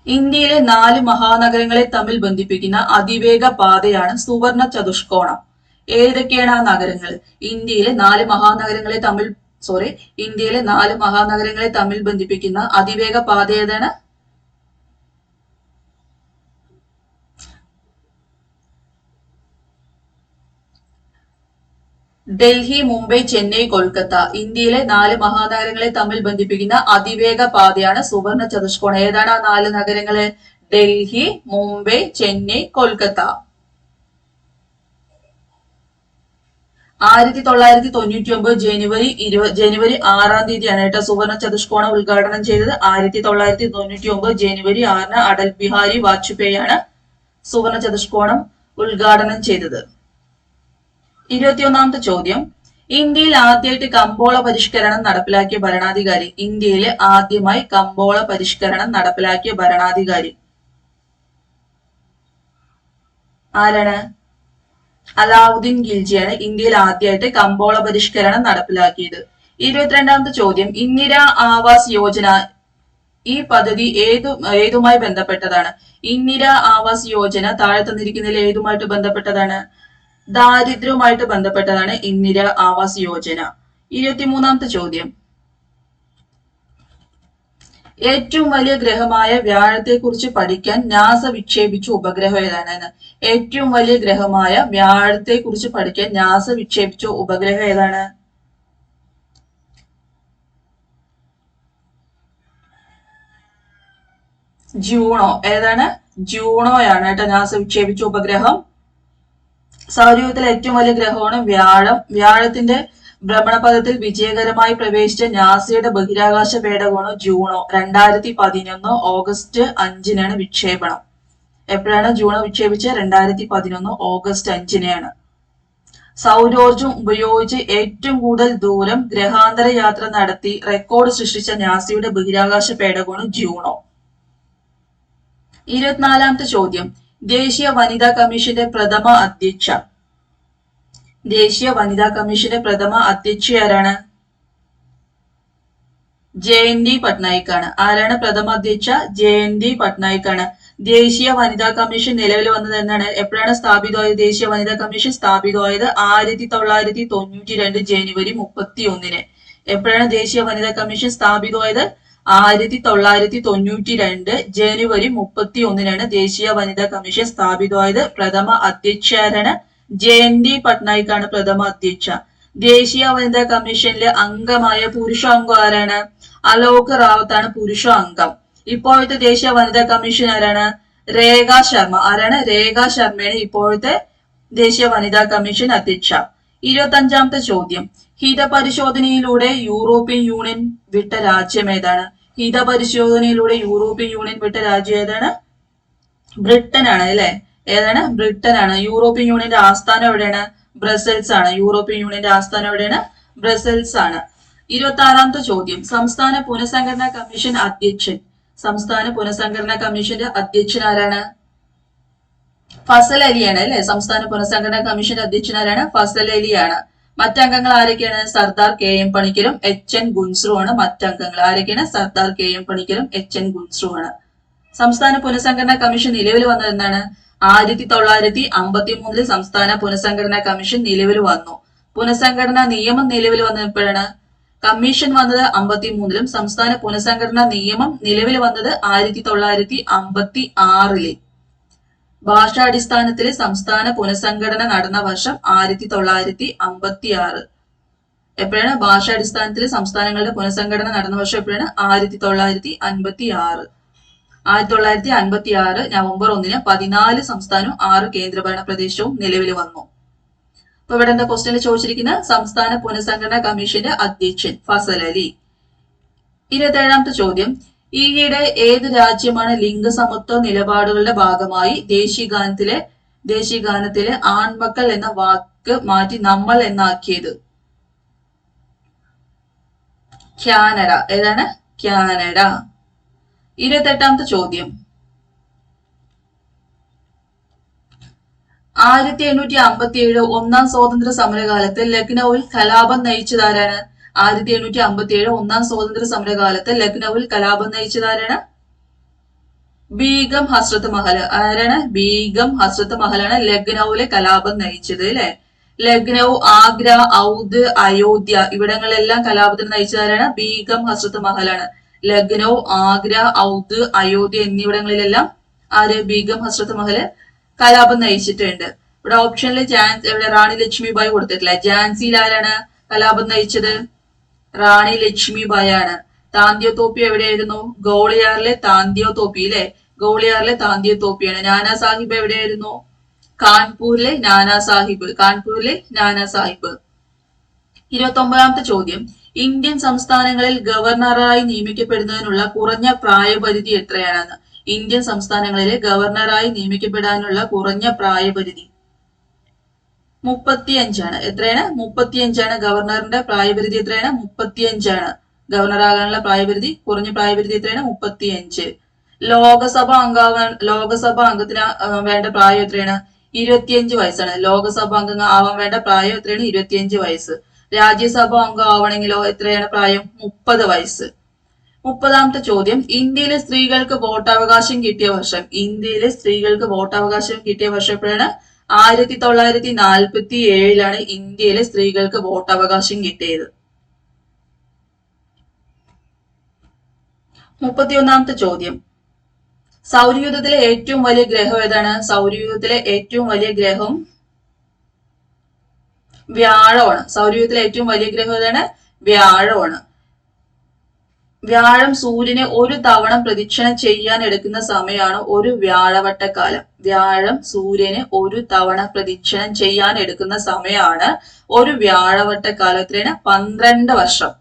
Speaker 1: ഇന്ത്യയിലെ 4 മഹാനഗരങ്ങളെ തമ്മിൽ ബന്ധിപ്പിക്കുന്ന അതിവേഗ പാതയാണ് സുവർണ ചതുഷ്കോണം. ഏതൊക്കെയാണ് ആ നഗരങ്ങൾ? ഇന്ത്യയിലെ 4 മഹാനഗരങ്ങളെ തമ്മിൽ ബന്ധിപ്പിക്കുന്ന അതിവേഗ പാത ഏതാണ്? ഡൽഹി, മുംബൈ, ചെന്നൈ, കൊൽക്കത്ത. ഇന്ത്യയിലെ 4 മഹാനഗരങ്ങളെ തമ്മിൽ ബന്ധിപ്പിക്കുന്ന അതിവേഗ പാതയാണ് സുവർണ ചതുഷ്കോണം. ഏതാണ് ആ 4 നഗരങ്ങള്? ഡൽഹി, മുംബൈ, ചെന്നൈ, കൊൽക്കത്ത. 1999 ജനുവരി 6-ാം തീയതിയാണ് കേട്ടോ സുവർണ ചതുഷ്കോണം ഉദ്ഘാടനം ചെയ്തത്. 1999 ജനുവരി 6-ന് അടൽ ബിഹാരി വാജ്പേയി ആണ് സുവർണ ചതുഷ്കോണം ഉദ്ഘാടനം ചെയ്തത്. 21ാമത്തെ ചോദ്യം, ഇന്ത്യയിൽ ആദ്യമായിട്ട് കമ്പോള പരിഷ്കരണം നടപ്പിലാക്കിയ ഭരണാധികാരി? ഇന്ത്യയിൽ ആദ്യമായി കമ്പോള പരിഷ്കരണം നടപ്പിലാക്കിയ ഭരണാധികാരി ആരാണ്? അലാവുദ്ദീൻ ഖിൽജിയാണ് ഇന്ത്യയിൽ ആദ്യമായിട്ട് കമ്പോള പരിഷ്കരണം നടപ്പിലാക്കിയത്. 22ാമത്തെ ചോദ്യം, ഇന്ദിരാ ആവാസ് യോജന ഈ പദ്ധതി ഏതുമായി ബന്ധപ്പെട്ടതാണ്? ഇന്ദിരാ ആവാസ് യോജന താഴെ തന്നിരിക്കുന്നതിൽ ഏതുമായിട്ട് ബന്ധപ്പെട്ടതാണ്? ദാരിദ്ര്യവുമായിട്ട് ബന്ധപ്പെട്ടതാണ് ഇന്ദിരാ ആവാസ് യോജന. 23ാമത്തെ ചോദ്യം, ഏറ്റവും വലിയ ഗ്രഹമായ വ്യാഴത്തെക്കുറിച്ച് പഠിക്കാൻ നാസ വിക്ഷേപിച്ച ഉപഗ്രഹം ഏതാണ്? ഏറ്റവും വലിയ ഗ്രഹമായ വ്യാഴത്തെക്കുറിച്ച് പഠിക്കാൻ നാസ വിക്ഷേപിച്ച ഉപഗ്രഹം ഏതാണ്? ജൂണോ. ഏതാണ്? ജൂണോയാണ് കേട്ടോ നാസ വിക്ഷേപിച്ച ഉപഗ്രഹം. സൗരയൂഥത്തിലെ ഏറ്റവും വലിയ ഗ്രഹമാണ് വ്യാഴം. വ്യാഴത്തിന്റെ ഭ്രമണപഥത്തിൽ വിജയകരമായി പ്രവേശിച്ച നാസയുടെ ബഹിരാകാശ പേടകമാണ് ജൂണോ. 2011 ഓഗസ്റ്റ് 5-നാണ് വിക്ഷേപണം. എപ്പോഴാണ് ജൂണോ വിക്ഷേപിച്ചത്? 2011 ഓഗസ്റ്റ് 5-നാണ്. സൗരോർജം ഉപയോഗിച്ച് ഏറ്റവും കൂടുതൽ ദൂരം ഗ്രഹാന്തര യാത്ര നടത്തി റെക്കോർഡ് സൃഷ്ടിച്ച നാസയുടെ ബഹിരാകാശ പേടകമാണ് ജൂണോ. 24-ാമത്തെ ചോദ്യം. ദേശീയ വനിതാ കമ്മീഷന്റെ പ്രഥമ അധ്യക്ഷ. ദേശീയ വനിതാ കമ്മീഷന്റെ പ്രഥമ അധ്യക്ഷ ആരാണ്? ജയന്തി പട്നായിക് ആണ്. ആരാണ് പ്രഥമ അധ്യക്ഷ? ജയന്തി പട്നായിക് ആണ്. ദേശീയ വനിതാ കമ്മീഷൻ നിലവിൽ വന്നത് എന്നാണ്? എപ്പോഴാണ് സ്ഥാപിതമായത്? ദേശീയ വനിതാ കമ്മീഷൻ സ്ഥാപിതമായത് 1992 ജനുവരി 31-ന്. എപ്പോഴാണ് ദേശീയ വനിതാ കമ്മീഷൻ സ്ഥാപിതമായത്? 1992 ജനുവരി 31-നാണ് ദേശീയ വനിതാ കമ്മീഷൻ സ്ഥാപിതമായത്. പ്രഥമ അധ്യക്ഷരാണ് ജയന്തി പട്നായിക് ആണ് പ്രഥമ അധ്യക്ഷ. ദേശീയ വനിതാ കമ്മീഷനിലെ അംഗമായ പുരുഷ അംഗം ആരാണ്? അലോക് റാവത്ത് ആണ് പുരുഷ അംഗം. ഇപ്പോഴത്തെ ദേശീയ വനിതാ കമ്മീഷൻ ആരാണ്? രേഖ ശർമ്മ. ആരാണ്? രേഖ ശർമ്മയാണ് ഇപ്പോഴത്തെ ദേശീയ വനിതാ കമ്മീഷൻ അധ്യക്ഷ. 25-ാമത്തെ ചോദ്യം. ഹിതപരിശോധനയിലൂടെ യൂറോപ്യൻ യൂണിയൻ വിട്ട രാജ്യം ഏതാണ്? ഹിതപരിശോധനയിലൂടെ യൂറോപ്യൻ യൂണിയൻ വിട്ട രാജ്യം ഏതാണ്? ബ്രിട്ടൻ ആണ് അല്ലെ? ഏതാണ്? ബ്രിട്ടൻ ആണ്. യൂറോപ്യൻ യൂണിയന്റെ ആസ്ഥാനം എവിടെയാണ്? ബ്രസൽസ് ആണ്. യൂറോപ്യൻ യൂണിയന്റെ ആസ്ഥാനം എവിടെയാണ്? ബ്രസൽസ് ആണ്. 26-ാമത്തെ ചോദ്യം. സംസ്ഥാന പുനഃസംഘടനാ കമ്മീഷൻ അധ്യക്ഷൻ. സംസ്ഥാന പുനഃസംഘടനാ കമ്മീഷന്റെ അധ്യക്ഷൻ ആരാണ്? ഫസൽ അലിയാണ് അല്ലെ? സംസ്ഥാന പുനഃസംഘടനാ കമ്മീഷന്റെ അധ്യക്ഷൻ ആരാണ്? ഫസൽ അലിയാണ്. മറ്റംഗങ്ങൾ ആരൊക്കെയാണ്? സർദാർ KM പണിക്കരും HN ഗുൻസ്രു ആണ് മറ്റംഗങ്ങൾ. ആരൊക്കെയാണ്? സർദാർ KM പണിക്കരും HN ഗുൻസ്രു ആണ്. സംസ്ഥാന പുനഃസംഘടനാ കമ്മീഷൻ നിലവിൽ വന്നത് എന്നാണ്? 1953 സംസ്ഥാന പുനഃസംഘടനാ കമ്മീഷൻ നിലവിൽ വന്നു. പുനഃസംഘടനാ നിയമം നിലവിൽ വന്നത് എപ്പോഴാണ്? കമ്മീഷൻ വന്നത് 53-ലും സംസ്ഥാന പുനഃസംഘടനാ നിയമം നിലവിൽ വന്നത് 1956-ല്. ഭാഷാടിസ്ഥാനത്തില് സംസ്ഥാന പുനഃസംഘടന നടന്ന വർഷം 1956. എപ്പോഴാണ് ഭാഷാടിസ്ഥാനത്തിൽ സംസ്ഥാനങ്ങളുടെ പുനഃസംഘടന നടന്ന വർഷം? എപ്പോഴാണ്? 1956. 1956 നവംബർ 1-ന് 14 സംസ്ഥാനവും 6 കേന്ദ്രഭരണ പ്രദേശവും നിലവിൽ വന്നു. അപ്പൊ ഇവിടെ എന്താ ക്വസ്റ്റ്യനിൽ ചോദിച്ചിരിക്കുന്ന? സംസ്ഥാന പുനഃസംഘടനാ കമ്മീഷന്റെ അധ്യക്ഷൻ ഫസൽ അലി. 27-ാമത്തെ ചോദ്യം. ഈയിടെ ഏത് രാജ്യമാണ് ലിംഗസമത്വ നിലപാടുകളുടെ ഭാഗമായി ദേശീയഗാനത്തിലെ ആൺമക്കൾ എന്ന വാക്ക് മാറ്റി നമ്മൾ എന്നാക്കിയത്? കാനഡ. ഏതാണ്? കാനഡ. 28-ാമത്തെ ചോദ്യം. 1857 ഒന്നാം സ്വാതന്ത്ര്യ സമരകാലത്ത് ലക്നൌവിൽ കലാപം നയിച്ചതാരാണ്? 1857 ഒന്നാം സ്വാതന്ത്ര്യ സമരകാലത്ത് ലക്നൌവിൽ കലാപം നയിച്ചതാരാണ്? ബീഗം ഹസ്രത്ത് മഹൽ. ആരാണ്? ബീഗം ഹസ്രത്ത് മഹലാണ് ലക്നൌവിലെ കലാപം നയിച്ചത് അല്ലെ? ലക്നൌ, ആഗ്ര, ഔദ്, അയോധ്യ ഇവിടങ്ങളിലെല്ലാം കലാപത്തിന് നയിച്ചതാരാണ്? ബീഗം ഹസ്രത്ത് മഹലാണ്. ലക്നൌ, ആഗ്ര, ഔദ്, അയോധ്യ എന്നിവിടങ്ങളിലെല്ലാം ആര്? ബീഗം ഹസ്രത്ത് മഹൽ കലാപം നയിച്ചിട്ടുണ്ട്. ഇവിടെ ഓപ്ഷനിൽ ഇവിടെ റാണി ലക്ഷ്മിബായി കൊടുത്തിട്ടില്ല. ഝാൻസിയിൽ ആരാണ് കലാപം നയിച്ചത്? റാണി ലക്ഷ്മിബായി ആണ്. താന്തിയോ തോപ്പി എവിടെയായിരുന്നു? ഗോളിയാറിലെ താന്തിയോ തോപ്പി അല്ലെ? ഗോളിയാറിലെ താന്തിയോ തോപ്പിയാണ്. നാനാ സാഹിബ് എവിടെയായിരുന്നു? കാൺപൂരിലെ നാനാ സാഹിബ്. കാൺപൂരിലെ നാനാ സാഹിബ്. 29-ാമത്തെ ചോദ്യം. ഇന്ത്യൻ സംസ്ഥാനങ്ങളിൽ ഗവർണറായി നിയമിക്കപ്പെടുന്നതിനുള്ള കുറഞ്ഞ പ്രായപരിധി എത്രയാണെന്ന്? ഇന്ത്യൻ സംസ്ഥാനങ്ങളിലെ ഗവർണറായി നിയമിക്കപ്പെടാനുള്ള കുറഞ്ഞ പ്രായപരിധി 35 ആണ്. എത്രയാണ്? 35 ആണ്. ഗവർണറിന്റെ പ്രായപരിധി എത്രയാണ്? 35 ആണ്. ഗവർണർ ആകാനുള്ള പ്രായപരിധി, കുറഞ്ഞ പ്രായപരിധി എത്രയാണ്? 35. ലോകസഭ അംഗത്തിന് വേണ്ട പ്രായം എത്രയാണ്? 25 വയസ്സാണ്. ലോകസഭ അംഗം ആവാൻ വേണ്ട പ്രായം എത്രയാണ്? 25 വയസ്സ്. രാജ്യസഭ അംഗം ആവണമെങ്കിലോ എത്രയാണ് പ്രായം? 30 വയസ്സ്. 30-ാമത്തെ ചോദ്യം. ഇന്ത്യയിലെ സ്ത്രീകൾക്ക് വോട്ടവകാശം കിട്ടിയ വർഷം? ഇന്ത്യയിലെ സ്ത്രീകൾക്ക് വോട്ടവകാശം കിട്ടിയ വർഷം എപ്പോഴാണ്? 1947 ഇന്ത്യയിലെ സ്ത്രീകൾക്ക് വോട്ടവകാശം കിട്ടിയത്. 31ാമത്തെ ചോദ്യം, സൗരയൂഥത്തിലെ ഏറ്റവും വലിയ ഗ്രഹം ഏതാണ്? സൗരയൂഥത്തിലെ ഏറ്റവും വലിയ ഗ്രഹം വ്യാഴമാണ്. സൗരയൂഥത്തിലെ ഏറ്റവും വലിയ ഗ്രഹം ഏതാണ്? വ്യാഴമാണ്. വ്യാഴം സൂര്യനെ ഒരു തവണ പ്രദക്ഷിണം ചെയ്യാൻ എടുക്കുന്ന സമയമാണ് ഒരു വ്യാഴവട്ടക്കാലം. വ്യാഴം സൂര്യനെ ഒരു തവണ പ്രദക്ഷിണം ചെയ്യാൻ എടുക്കുന്ന സമയമാണ് ഒരു വ്യാഴവട്ടക്കാലത്തിന് 12 വർഷം.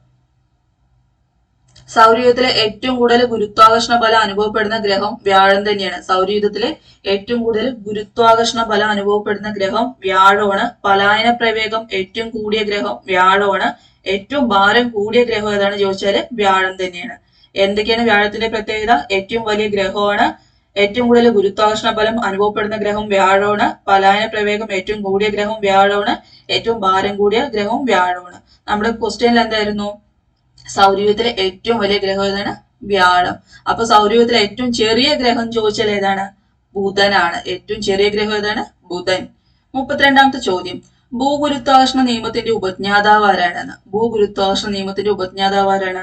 Speaker 1: സൗരയൂഥത്തിലെ ഏറ്റവും കൂടുതൽ ഗുരുത്വാകർഷണ ബലം അനുഭവപ്പെടുന്ന ഗ്രഹം വ്യാഴം തന്നെയാണ്. സൗരയൂഥത്തിലെ ഏറ്റവും കൂടുതൽ ഗുരുത്വാകർഷണ ബലം അനുഭവപ്പെടുന്ന ഗ്രഹം വ്യാഴമാണ്. പലായന പ്രവേഗം ഏറ്റവും കൂടിയ ഗ്രഹം വ്യാഴമാണ്. ഏറ്റവും ഭാരം കൂടിയ ഗ്രഹം ഏതാണ് ചോദിച്ചാല് വ്യാഴം തന്നെയാണ്. എന്തൊക്കെയാണ് വ്യാഴത്തിന്റെ പ്രത്യേകത? ഏറ്റവും വലിയ ഗ്രഹമാണ്, ഏറ്റവും കൂടുതൽ ഗുരുത്വാകർഷണ ബലം അനുഭവപ്പെടുന്ന ഗ്രഹം വ്യാഴമാണ്, പലായന പ്രവേഗം ഏറ്റവും കൂടിയ ഗ്രഹം വ്യാഴമാണ്, ഏറ്റവും ഭാരം കൂടിയ ഗ്രഹവും വ്യാഴമാണ്. നമ്മുടെ ക്വസ്റ്റ്യനിൽ എന്തായിരുന്നു? സൗരയൂഥത്തിലെ ഏറ്റവും വലിയ ഗ്രഹം ഏതാണ്? വ്യാഴം. അപ്പൊ സൗരയൂഥത്തിലെ ഏറ്റവും ചെറിയ ഗ്രഹം ചോദിച്ചാൽ ഏതാണ്? ബുധനാണ്. ഏറ്റവും ചെറിയ ഗ്രഹം ഏതാണ്? ബുധൻ. 32ാമത്തെ ചോദ്യം, ഭൂഗുരുത്വാകർഷണ നിയമത്തിന്റെ ഉപജ്ഞാതാവ് ആരാണ്? ഭൂഗുരുത്വാകർഷണ നിയമത്തിന്റെ ഉപജ്ഞാതാവ് ആരാണ്?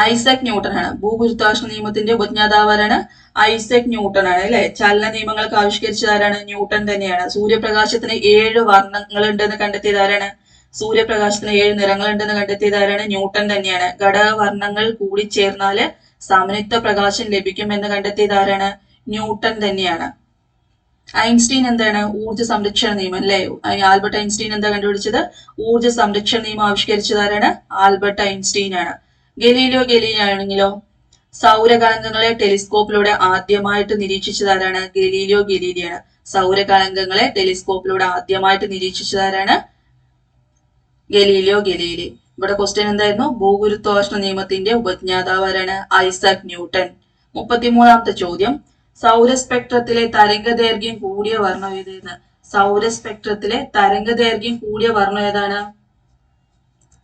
Speaker 1: ഐസക് ന്യൂട്ടൺ ആണ്. ഭൂഗുരുത്വാകർഷണ നിയമത്തിന്റെ ഉപജ്ഞാതാവ് ആരാണ്? ഐസക് ന്യൂട്ടൺ ആണ് അല്ലെ. ചലന നിയമങ്ങൾക്ക് ആവിഷ്കരിച്ചത് ആരാണ്? ന്യൂട്ടൺ തന്നെയാണ്. സൂര്യപ്രകാശത്തിന് 7 വർണ്ണങ്ങൾ ഉണ്ടെന്ന് കണ്ടെത്തിയത് ആരാണ്? സൂര്യപ്രകാശത്തിന് 7 നിറങ്ങൾ ഉണ്ടെന്ന് കണ്ടെത്തിയത് ആരാണ്? ന്യൂട്ടൺ തന്നെയാണ്. ഘടകവർണ്ണങ്ങൾ കൂടിച്ചേർന്നാല് സമനിത്വ പ്രകാശം ലഭിക്കുമെന്ന് കണ്ടെത്തിയത് ആരാണ്? ന്യൂട്ടൺ തന്നെയാണ്. ഐൻസ്റ്റീൻ എന്താണ്? ഊർജ്ജ സംരക്ഷണ നിയമം അല്ലെ. ആൽബർട്ട് ഐൻസ്റ്റീൻ എന്താ കണ്ടുപിടിച്ചത്? ഊർജ്ജ സംരക്ഷണ നിയമം ആവിഷ്കരിച്ചത് ആരാണ്? ആൽബർട്ട് ഐൻസ്റ്റീൻ ആണ്. ഗലീലിയോ ഗലീലി ആണെങ്കിലോ സൗരകളങ്കങ്ങളെ ടെലിസ്കോപ്പിലൂടെ ആദ്യമായിട്ട് നിരീക്ഷിച്ചത് ആരാണ്? ഗലീലിയോ ഗലീലിയാണ്. സൗരകളങ്കങ്ങളെ ടെലിസ്കോപ്പിലൂടെ ആദ്യമായിട്ട് നിരീക്ഷിച്ചത് ആരാണ്? Galileo Galilei. ഇവിടെ ക്വസ്റ്റ്യൻ എന്തായിരുന്നു? ഭൂഗുരുത്വാകർഷണ നിയമത്തിന്റെ ഉപജ്ഞാതാവ് ആരാണ്? Isaac Newton. 33ാമത്തെ ചോദ്യം, സൗരസ്പെക്ട്രത്തിലെ തരംഗദൈർഘ്യം കൂടിയ വർണ്ണം ഏതെന്ന്? സൗരസ്പെക്ട്രത്തിലെ തരംഗദൈർഘ്യം കൂടിയ വർണ്ണം ഏതാണ്?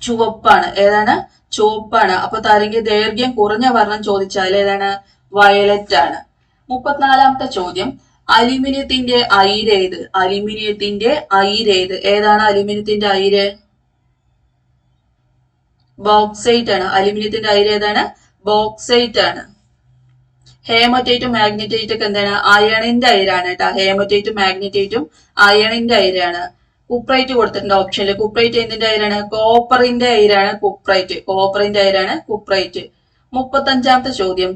Speaker 1: ചുവപ്പാണ്. ഏതാണ്? ചുവപ്പാണ്. അപ്പൊ തരംഗദൈർഘ്യം കുറഞ്ഞ വർണ്ണം ചോദിച്ചാൽ ഏതാണ്? വയലറ്റ് ആണ്. 34ാമത്തെ ചോദ്യം, അലുമിനിയത്തിന്റെ അയിര് ഏത്? അലുമിനിയത്തിന്റെ അയിര് ഏത്? ഏതാണ് അലുമിനിയത്തിന്റെ അയിര്? ബോക്സൈറ്റ് ആണ്. അലുമിനിയത്തിന്റെ അയിര് ഏതാണ്? ബോക്സൈറ്റ് ആണ്. ഹേമറ്റൈറ്റും മാഗ്നറ്റൈറ്റും ഒക്കെ എന്താണ്? അയണിന്റെ അയിരാണ് കേട്ടോ. ഹേമറ്റൈറ്റും മാഗ്നറ്റൈറ്റും അയണിന്റെ അയിരാണ്. കുപ്രൈറ്റ് കൊടുത്തിട്ടുണ്ട് ഓപ്ഷനിൽ. കുപ്രൈറ്റ് എന്തിന്റെ അയിരാണ്? കോപ്പറിന്റെ അയിരാണ് കുപ്രൈറ്റ്. കോപ്പറിന്റെ അയിരാണ് കുപ്രൈറ്റ്. 35ാമത്തെ ചോദ്യം,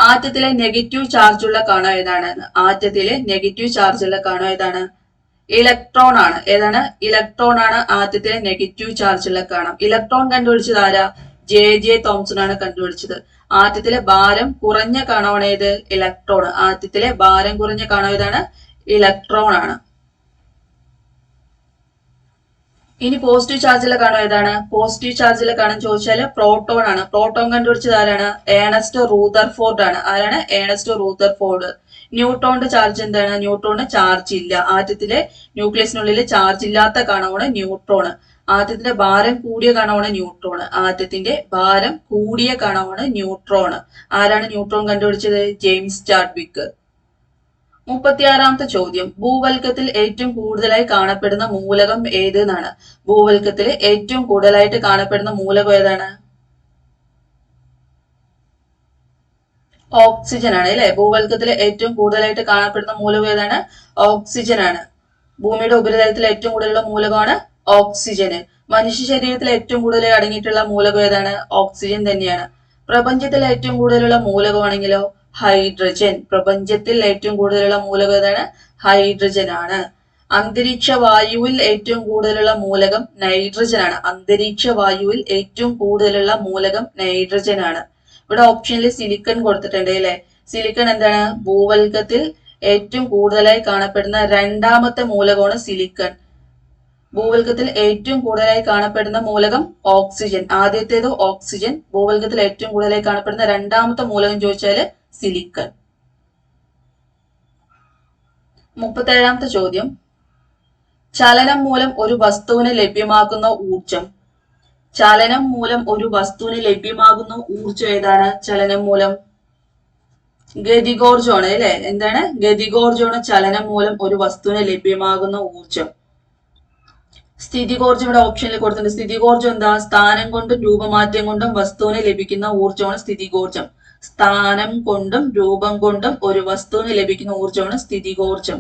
Speaker 1: ആറ്റത്തിലെ നെഗറ്റീവ് ചാർജുള്ള കണം ഏതാണ്? ആറ്റത്തിലെ നെഗറ്റീവ് ചാർജുള്ള കണം ഏതാണ്? ഇലക്ട്രോൺ ആണ്. ഏതാണ്? ഇലക്ട്രോൺ ആണ് ആറ്റത്തിലെ നെഗറ്റീവ് ചാർജുള്ള കണം. ഇലക്ട്രോൺ കണ്ടുപിടിച്ചത് ആരാ? ജെ തോംസൺ ആണ് കണ്ടുപിടിച്ചത്. ആറ്റത്തിലെ ഭാരം കുറഞ്ഞ കണമാണ് ഏത്? ഇലക്ട്രോൺ. ആറ്റത്തിലെ ഭാരം കുറഞ്ഞ കണം ഏതാണ്? ഇലക്ട്രോൺ ആണ്. ഇനി പോസിറ്റീവ് ചാർജുള്ള കണം ഏതാണ്? പോസിറ്റീവ് ചാർജുള്ള കണം ചോദിച്ചാല് പ്രോട്ടോൺ ആണ്. പ്രോട്ടോൺ കണ്ടുപിടിച്ചത് ആരാണ്? ഏണസ്റ്റ് റൂദർഫോർഡ് ആണ്. ആരാണ്? Ernest Rutherford. ന്യൂട്രോണിന്റെ ചാർജ് എന്താണ്? ന്യൂട്രോണിന് ചാർജ് ഇല്ല. ആറ്റത്തിലെ ന്യൂക്ലിയസിനുള്ളിൽ ചാർജ് ഇല്ലാത്ത കണമാണ് ന്യൂട്രോൺ. ആറ്റത്തിന്റെ ഭാരം കൂടിയ കണമാണ് ന്യൂട്രോൺ. ആറ്റത്തിന്റെ ഭാരം കൂടിയ കണമാണ് ന്യൂട്രോൺ. ആരാണ് ന്യൂട്രോൺ കണ്ടുപിടിച്ചത്? James Chadwick. 36ാമത്തെ ചോദ്യം, ഭൂവൽക്കത്തിൽ ഏറ്റവും കൂടുതലായി കാണപ്പെടുന്ന മൂലകം ഏത് എന്നാണ്? ഭൂവൽക്കത്തിൽ ഏറ്റവും കൂടുതലായിട്ട് കാണപ്പെടുന്ന മൂലകം ഏതാണ്? ഓക്സിജൻ ആണ് അല്ലെ. ഭൂവൽക്കത്തിൽ ഏറ്റവും കൂടുതലായിട്ട് കാണപ്പെടുന്ന മൂലകം ഏതാണ്? ഓക്സിജൻ ആണ്. ഭൂമിയുടെ ഉപരിതലത്തിൽ ഏറ്റവും കൂടുതലുള്ള മൂലകമാണ് ഓക്സിജന്. മനുഷ്യ ശരീരത്തിൽ ഏറ്റവും കൂടുതൽ അടങ്ങിയിട്ടുള്ള മൂലകം ഏതാണ്? ഓക്സിജൻ തന്നെയാണ്. പ്രപഞ്ചത്തിൽ ഏറ്റവും കൂടുതലുള്ള മൂലകമാണെങ്കിലോ ഹൈഡ്രജൻ. പ്രപഞ്ചത്തിൽ ഏറ്റവും കൂടുതലുള്ള മൂലകം ഏതാണ്? ഹൈഡ്രജൻ ആണ്. അന്തരീക്ഷ വായുവിൽ ഏറ്റവും കൂടുതലുള്ള മൂലകം നൈട്രജൻ ആണ്. അന്തരീക്ഷ വായുവിൽ ഏറ്റവും കൂടുതലുള്ള മൂലകം നൈട്രജൻ ആണ്. ഇവിടെ ഓപ്ഷനിൽ സിലിക്കൺ കൊടുത്തിട്ടുണ്ട് അല്ലെ. സിലിക്കൺ എന്താണ്? ഭൂവൽക്കത്തിൽ ഏറ്റവും കൂടുതലായി കാണപ്പെടുന്ന രണ്ടാമത്തെ മൂലകമാണ് സിലിക്കൺ. ഭൂവൽക്കത്തിൽ ഏറ്റവും കൂടുതലായി കാണപ്പെടുന്ന മൂലകം ഓക്സിജൻ. ആദ്യത്തേത് ഓക്സിജൻ. ഭൂവൽക്കത്തിൽ ഏറ്റവും കൂടുതലായി കാണപ്പെടുന്ന രണ്ടാമത്തെ മൂലകം ചോദിച്ചാല് സിലിക്കൺ. 37ാമത്തെ ചോദ്യം, ചലനം മൂലം ഒരു വസ്തുവിന് ലഭ്യമാകുന്ന ഊർജം. ചലനം മൂലം ഒരു വസ്തുവിന് ലഭ്യമാകുന്ന ഊർജം ഏതാണ്? ചലനം മൂലം ഗതികോർജമാണ് അല്ലെ. എന്താണ്? ഗതികോർജമാണ് ചലനം മൂലം ഒരു വസ്തുവിന് ലഭ്യമാകുന്ന ഊർജം. സ്ഥിതികോർജ്ജം ഇവിടെ ഓപ്ഷനിൽ കൊടുത്തിട്ടുണ്ട്. സ്ഥിതികോർജ്ജം എന്താ? സ്ഥാനം കൊണ്ടും രൂപമാറ്റം കൊണ്ടും വസ്തുവിന് ലഭിക്കുന്ന ഊർജ്ജമാണ് സ്ഥിതികോർജ്ജം. സ്ഥാനം കൊണ്ടും രൂപം കൊണ്ടും ഒരു വസ്തുവിന് ലഭിക്കുന്ന ഊർജ്ജമാണ് സ്ഥിതികോർജ്ജം.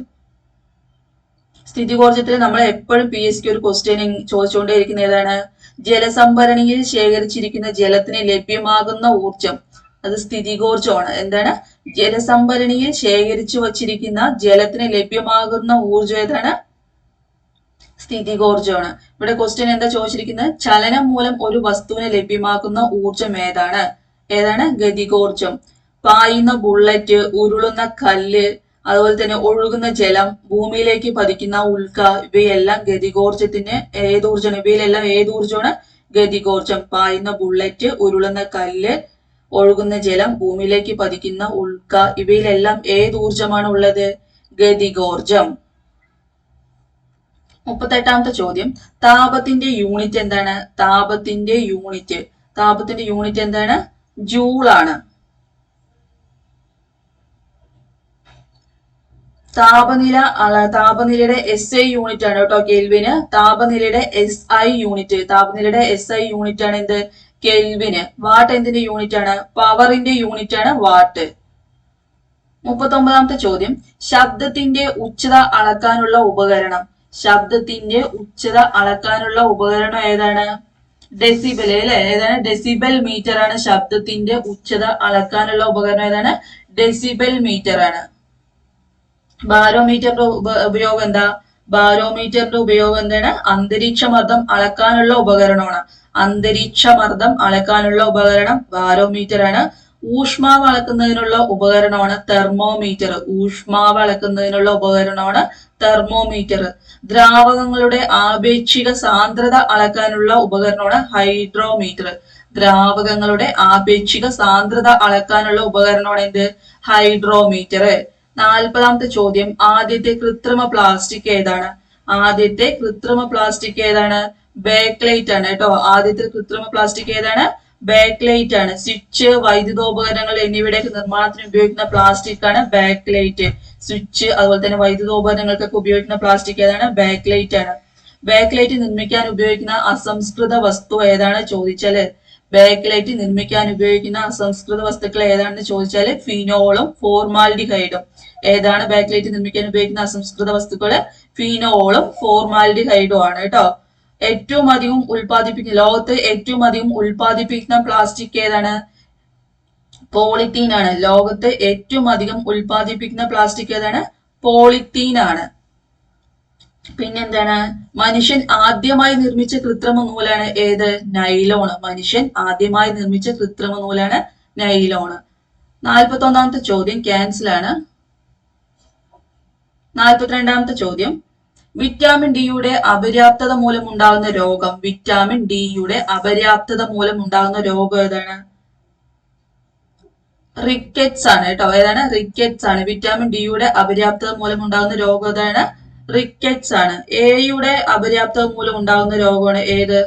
Speaker 1: സ്ഥിതികോർജ്ജത്തിൽ നമ്മൾ എപ്പോഴും PSK ഒരു ക്വസ്റ്റ്യൻ ചോദിച്ചുകൊണ്ടേയിരിക്കുന്ന ഏതാണ്? ജലസംഭരണിയിൽ ശേഖരിച്ചിരിക്കുന്ന ജലത്തിന് ലഭ്യമാകുന്ന ഊർജം, അത് സ്ഥിതികോർജ്ജമാണ്. എന്താണ്? ജലസംഭരണിയിൽ ശേഖരിച്ചു വച്ചിരിക്കുന്ന ജലത്തിന് ലഭ്യമാകുന്ന ഊർജം ഏതാണ്? സ്ഥിതികോർജ്ജമാണ്. ഇവിടെ ക്വസ്റ്റ്യൻ എന്താ ചോദിച്ചിരിക്കുന്നത്? ചലനം മൂലം ഒരു വസ്തുവിന് ലഭ്യമാകുന്ന ഊർജം ഏതാണ്? ഏതാണ്? ഗതികോർജ്ജം. പായുന്ന ബുള്ളറ്റ്, ഉരുളുന്ന കല്ല്, അതുപോലെ തന്നെ ഒഴുകുന്ന ജലം, ഭൂമിയിലേക്ക് പതിക്കുന്ന ഉൽക്ക, ഇവയെല്ലാം ഗതികോർജ്ജത്തിന് ഏതൂർജ്ജമാണ്? ഇവയിലെല്ലാം ഏതൂർജ്ജമാണ്? ഗതികോർജ്ജം. പായുന്ന ബുള്ളറ്റ്, ഉരുളുന്ന കല്ല്, ഒഴുകുന്ന ജലം, ഭൂമിയിലേക്ക് പതിക്കുന്ന ഉൽക്ക, ഇവയിലെല്ലാം ഏതൂർജ്ജമാണ് ഉള്ളത്? ഗതികോർജ്ജം. 38ാമത്തെ ചോദ്യം, താപത്തിന്റെ യൂണിറ്റ് എന്താണ്? താപത്തിന്റെ യൂണിറ്റ് എന്താണ്? ജൂൾ ആണ്. താപനിലയുടെ SI യൂണിറ്റ് ആണ് കേട്ടോ കെൽവിന്. താപനിലയുടെ SI യൂണിറ്റ് ആണ് എന്ത്? കെൽവിന്. വാട്ട് എന്തിന്റെ യൂണിറ്റ് ആണ്? പവറിന്റെ യൂണിറ്റ് ആണ് വാട്ട്. 39ാമത്തെ ചോദ്യം, ശബ്ദത്തിന്റെ ഉച്ചത അളക്കാനുള്ള ഉപകരണം. ശബ്ദത്തിന്റെ ഉച്ചത അളക്കാനുള്ള ഉപകരണം ഏതാണ്? ഡെസിബൽ അല്ലെ? ഏതാണ്? ഡെസിബൽ മീറ്റർ ആണ്. ശബ്ദത്തിന്റെ ഉച്ചത അളക്കാനുള്ള ഉപകരണം ഏതാണ്? ഡെസിബൽ മീറ്റർ ആണ്. ബാരോമീറ്ററിന്റെ ഉപയോഗം എന്താ? ബാരോമീറ്ററിന്റെ ഉപയോഗം എന്താണ്? അന്തരീക്ഷമർദ്ദം അളക്കാനുള്ള ഉപകരണമാണ്. അന്തരീക്ഷമർദ്ദം അളക്കാനുള്ള ഉപകരണം ബാരോമീറ്റർ ആണ്. ഊഷ്മാവ് അളക്കുന്നതിനുള്ള ഉപകരണമാണ് തെർമോമീറ്റർ. ഊഷ്മാവ് അളക്കുന്നതിനുള്ള ഉപകരണമാണ് തെർമോമീറ്റർ. ദ്രാവകങ്ങളുടെ ആപേക്ഷിക സാന്ദ്രത അളക്കാനുള്ള ഉപകരണമാണ് ഹൈഡ്രോമീറ്റർ. ദ്രാവകങ്ങളുടെ ആപേക്ഷിക സാന്ദ്രത അളക്കാനുള്ള ഉപകരണമാണ് എന്ത്? ഹൈഡ്രോമീറ്റർ. 40ാമത്തെ ചോദ്യം, ആദ്യത്തെ കൃത്രിമ പ്ലാസ്റ്റിക് ഏതാണ്? ആദ്യത്തെ കൃത്രിമ പ്ലാസ്റ്റിക് ഏതാണ്? ബേക്ക്ലൈറ്റ് ആണ് കേട്ടോ. ആദ്യത്തെ കൃത്രിമ പ്ലാസ്റ്റിക് ഏതാണ്? ബേക്ക്ലൈറ്റ് ആണ്. സ്വിച്ച്, വൈദ്യുതോപകരണങ്ങൾ എന്നിവയുടെയൊക്കെ നിർമ്മാണത്തിന് ഉപയോഗിക്കുന്ന പ്ലാസ്റ്റിക് ആണ് ബേക്ക്ലൈറ്റ്. സ്വിച്ച്, അതുപോലെ തന്നെ വൈദ്യുതോപകരണങ്ങൾക്കൊക്കെ ഉപയോഗിക്കുന്ന പ്ലാസ്റ്റിക് ഏതാണ്? ബേക്ക്ലൈറ്റ് ആണ്. ബേക്ക്ലൈറ്റ് നിർമ്മിക്കാൻ ഉപയോഗിക്കുന്ന അസംസ്കൃത വസ്തു ഏതാണ് ചോദിച്ചാല്? ബേക്ക്ലൈറ്റ് നിർമ്മിക്കാൻ ഉപയോഗിക്കുന്ന അസംസ്കൃത വസ്തുക്കൾ ഏതാണെന്ന് ചോദിച്ചാല് ഫിനോളും ഫോർമാൽഡിഹൈഡും. ഏതാണ് ബേക്ക്ലൈറ്റ് നിർമ്മിക്കാൻ ഉപയോഗിക്കുന്ന അസംസ്കൃത വസ്തുക്കള്? ഫിനോളും ഫോർമാൽഡിഹൈഡും ആണ് കേട്ടോ. ലോകത്ത് ഏറ്റവും അധികം ഉൽപാദിപ്പിക്കുന്ന പ്ലാസ്റ്റിക് ഏതാണ്? പോളിത്തീൻ ആണ്. ലോകത്ത് ഏറ്റവും അധികം ഉൽപാദിപ്പിക്കുന്ന പ്ലാസ്റ്റിക് ഏതാണ്? പോളിത്തീൻ ആണ്. പിന്നെന്താണ്? മനുഷ്യൻ ആദ്യമായി നിർമ്മിച്ച കൃത്രിമ നൂലാണ് ഏത്? നൈലോണ്. മനുഷ്യൻ ആദ്യമായി നിർമ്മിച്ച കൃത്രിമ നൂലാണ് നൈലോണ്. 41ാമത്തെ ചോദ്യം ക്യാൻസൽ ആണ്. 42ാമത്തെ ചോദ്യം, വിറ്റാമിൻ ഡിയുടെ അപര്യാപ്തത മൂലം ഉണ്ടാകുന്ന രോഗം. വിറ്റാമിൻ ഡിയുടെ അപര്യാപ്തത മൂലം ഉണ്ടാകുന്ന രോഗം ഏതാണ്? റിക്കറ്റ്സ് ആണ് കേട്ടോ. ഏതാണ്? റിക്കറ്റ്സ് ആണ്. വിറ്റാമിൻ ഡിയുടെ അപര്യാപ്തത മൂലം ഉണ്ടാകുന്ന രോഗം ഏതാണ്? റിക്കറ്റ്സ് ആണ്. എയുടെ അപര്യാപ്തത മൂലം ഉണ്ടാകുന്ന രോഗമാണ് ഏത്?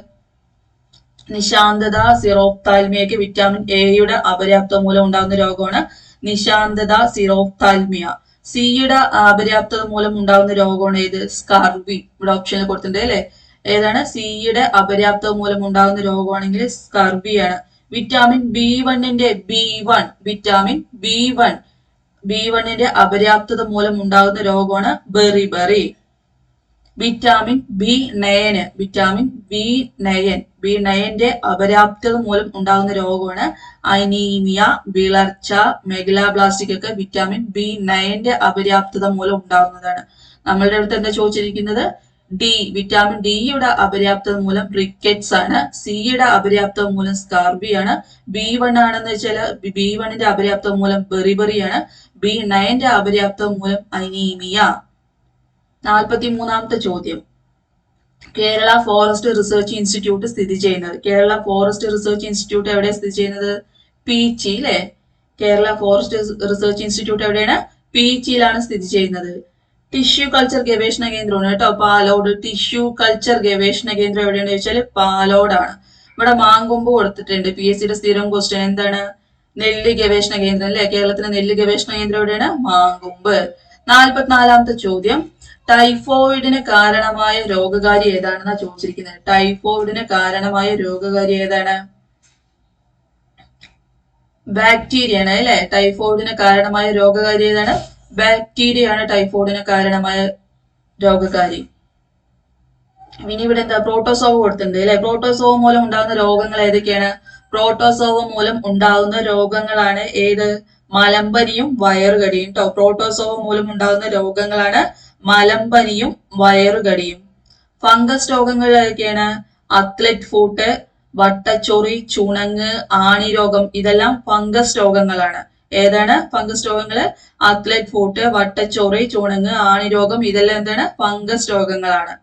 Speaker 1: നിശാന്തത, സിറോഫ്താൽമിയക്ക് വിറ്റാമിൻ എയുടെ അപര്യാപ്തത മൂലം ഉണ്ടാകുന്ന രോഗമാണ് നിശാന്തത, സിറോഫ്താൽമിയ. സിയുടെ അപര്യാപ്തത മൂലം ഉണ്ടാകുന്ന രോഗമാണ് ഏത്? സ്കർവി. ഇവിടെ ഓപ്ഷനിൽ കൊടുത്തിട്ടുണ്ട് അല്ലെ? ഏതാണ്? സിയുടെ അപര്യാപ്തത മൂലം ഉണ്ടാകുന്ന രോഗമാണെങ്കിൽ സ്കർവിയാണ്. വിറ്റാമിൻ വിറ്റാമിൻ B1ന്റെ അപര്യാപ്തത മൂലം ഉണ്ടാകുന്ന രോഗമാണ് ബെറിബറി. വിറ്റാമിൻ B9ന്റെ അപര്യാപ്തത മൂലം ഉണ്ടാകുന്ന രോഗമാണ് അനീമിയ, വിളർച്ച, മെഗലാബ്ലാസ്റ്റിക് ഒക്കെ വിറ്റാമിൻ B9ന്റെ അപര്യാപ്തത മൂലം ഉണ്ടാകുന്നതാണ്. നമ്മളുടെ അടുത്ത് എന്താ ചോദിച്ചിരിക്കുന്നത്? വിറ്റാമിൻ ഡിയുടെ അപര്യാപ്തത മൂലം റിക്കറ്റ്സ് ആണ്. സിയുടെ അപര്യാപ്തത മൂലം സ്കാർബിയാണ്. B1 ആണെന്ന് വെച്ചാൽ B1ന്റെ അപര്യാപ്തത മൂലം ബെറിബറിയാണ്. B9ന്റെ അപര്യാപ്തത മൂലം അനീമിയ. 43ാമത്തെ ചോദ്യം, കേരള ഫോറസ്റ്റ് റിസർച്ച് ഇൻസ്റ്റിറ്റ്യൂട്ട് സ്ഥിതി ചെയ്യുന്നത്. കേരള ഫോറസ്റ്റ് റിസർച്ച് ഇൻസ്റ്റിറ്റ്യൂട്ട് എവിടെ സ്ഥിതി ചെയ്യുന്നത്? പീച്ചി അല്ലെ? കേരള ഫോറസ്റ്റ് റിസർച്ച് ഇൻസ്റ്റിറ്റ്യൂട്ട് എവിടെയാണ്? പീച്ചിയിലാണ് സ്ഥിതി ചെയ്യുന്നത്. ടിഷ്യൂ കൾച്ചർ ഗവേഷണ കേന്ദ്രമാണ് കേട്ടോ പാലോട്. ടിഷ്യൂ കൾച്ചർ ഗവേഷണ കേന്ദ്രം എവിടെയാണെന്ന് ചോദിച്ചാൽ പാലോടാണ്. ഇവിടെ മാങ്കൊമ്പ് കൊടുത്തിട്ടുണ്ട്. PSCയുടെ സ്ഥിരം ക്വസ്റ്റ്യൻ എന്താണ്? നെല്ല് ഗവേഷണ കേന്ദ്രം അല്ലെ? കേരളത്തിലെ നെല്ല് ഗവേഷണ കേന്ദ്രം എവിടെയാണ്? മാങ്കൊമ്പ്. 44ാമത്തെ ചോദ്യം, ടൈഫോയിഡിന് കാരണമായ രോഗകാരി ഏതാണെന്നാ ചോദിച്ചിരിക്കുന്നത്. ടൈഫോയിഡിന് കാരണമായ രോഗകാരി ഏതാണ്? ബാക്ടീരിയ ആണ് അല്ലെ. ടൈഫോയിഡിന് കാരണമായ രോഗകാരി ഏതാണ്? ബാക്ടീരിയ ആണ് ടൈഫോയിഡിന് കാരണമായ രോഗകാരി. ഇനി ഇവിടെ എന്താ പ്രോട്ടോസോവ കൊടുത്തിട്ടുണ്ട് അല്ലെ. പ്രോട്ടോസോവ മൂലം ഉണ്ടാകുന്ന രോഗങ്ങൾ ഏതൊക്കെയാണ്? പ്രോട്ടോസോവ മൂലം ഉണ്ടാകുന്ന രോഗങ്ങളാണ് ഏത്? മലമ്പനിയും വയറുകടിയും ട്ടോ. പ്രോട്ടോസോവ മൂലം ഉണ്ടാകുന്ന രോഗങ്ങളാണ് മലമ്പനിയും വയറുകടിയും. ഫംഗസ് രോഗങ്ങൾ ഏതൊക്കെയാണ്? അത്ലറ്റ് ഫൂട്ട്, വട്ടച്ചൊറി, ചുണങ്ങ്, ആണിരോഗം, ഇതെല്ലാം ഫംഗസ് രോഗങ്ങളാണ്. ഏതാണ് ഫംഗസ് രോഗങ്ങള്? അത്ലറ്റ് ഫൂട്ട്, വട്ടച്ചൊറി, ചുണങ്ങ്, ആണിരോഗം, ഇതെല്ലാം എന്താണ്? ഫംഗസ് രോഗങ്ങളാണ്.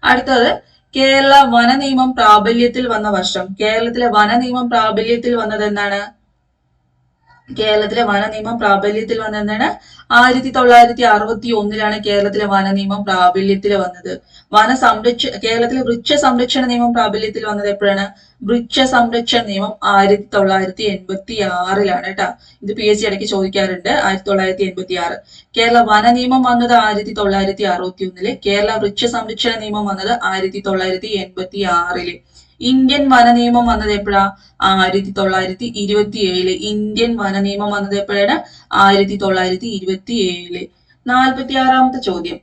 Speaker 1: അടുത്തത് കേരള വന നിയമം പ്രാബല്യത്തിൽ വന്ന വർഷം. കേരളത്തിലെ വന നിയമം പ്രാബല്യത്തിൽ വന്നത് എന്നാണ്? കേരളത്തിലെ വന നിയമം പ്രാബല്യത്തിൽ വന്നത് എന്താണ്? 1961 കേരളത്തിലെ വന നിയമം പ്രാബല്യത്തിൽ വന്നത്. കേരളത്തിലെ വൃക്ഷ സംരക്ഷണ നിയമം പ്രാബല്യത്തിൽ വന്നത് എപ്പോഴാണ്? വൃക്ഷ സംരക്ഷണ നിയമം 1986 കേട്ടോ. ഇത് PSC ഇടയ്ക്ക് ചോദിക്കാറുണ്ട്. 1986. കേരള വന നിയമം വന്നത് 1961. കേരള വൃക്ഷ സംരക്ഷണ നിയമം വന്നത് 1986. ഇന്ത്യൻ വന നിയമം വന്നത് എപ്പോഴാ? 1927. ഇന്ത്യൻ വന നിയമം വന്നത് എപ്പോഴാണ്? 1927. 46ാമത്തെ ചോദ്യം.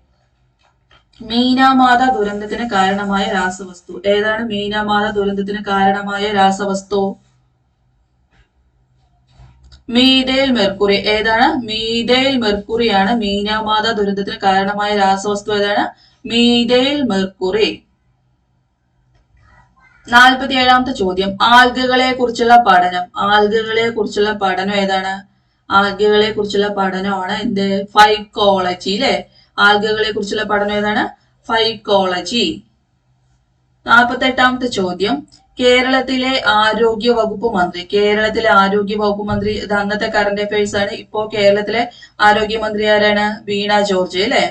Speaker 1: മീനാമാത ദുരന്തത്തിന് കാരണമായ രാസവസ്തു ഏതാണ്? മീനാമാത ദുരന്തത്തിന് കാരണമായ രാസവസ്തു മീഥൈൽ മെർക്കുറി. ഏതാണ്? മീഥൈൽ മെർക്കുറിയാണ് മീനാമാത ദുരന്തത്തിന് കാരണമായ രാസവസ്തു. ഏതാണ്? Methyl mercury. 47ാമത്തെ ചോദ്യം. ആൽഗകളെ കുറിച്ചുള്ള പഠനം. ആൽഗകളെ കുറിച്ചുള്ള പഠനം ഏതാണ്? ആൽഗകളെ കുറിച്ചുള്ള പഠനമാണ് എന്ത്? ഫൈക്കോളജി അല്ലെ. ആൽഗകളെ കുറിച്ചുള്ള പഠനം ഏതാണ്? ഫൈക്കോളജി. 48ാമത്തെ ചോദ്യം. കേരളത്തിലെ ആരോഗ്യ വകുപ്പ് മന്ത്രി. കേരളത്തിലെ ആരോഗ്യ വകുപ്പ് മന്ത്രി, ഇത് അന്നത്തെ കറന്റ് അഫയേഴ്സ് ആണ്. ഇപ്പോ കേരളത്തിലെ ആരോഗ്യമന്ത്രി ആരാണ്? വീണ ജോർജ് അല്ലെ.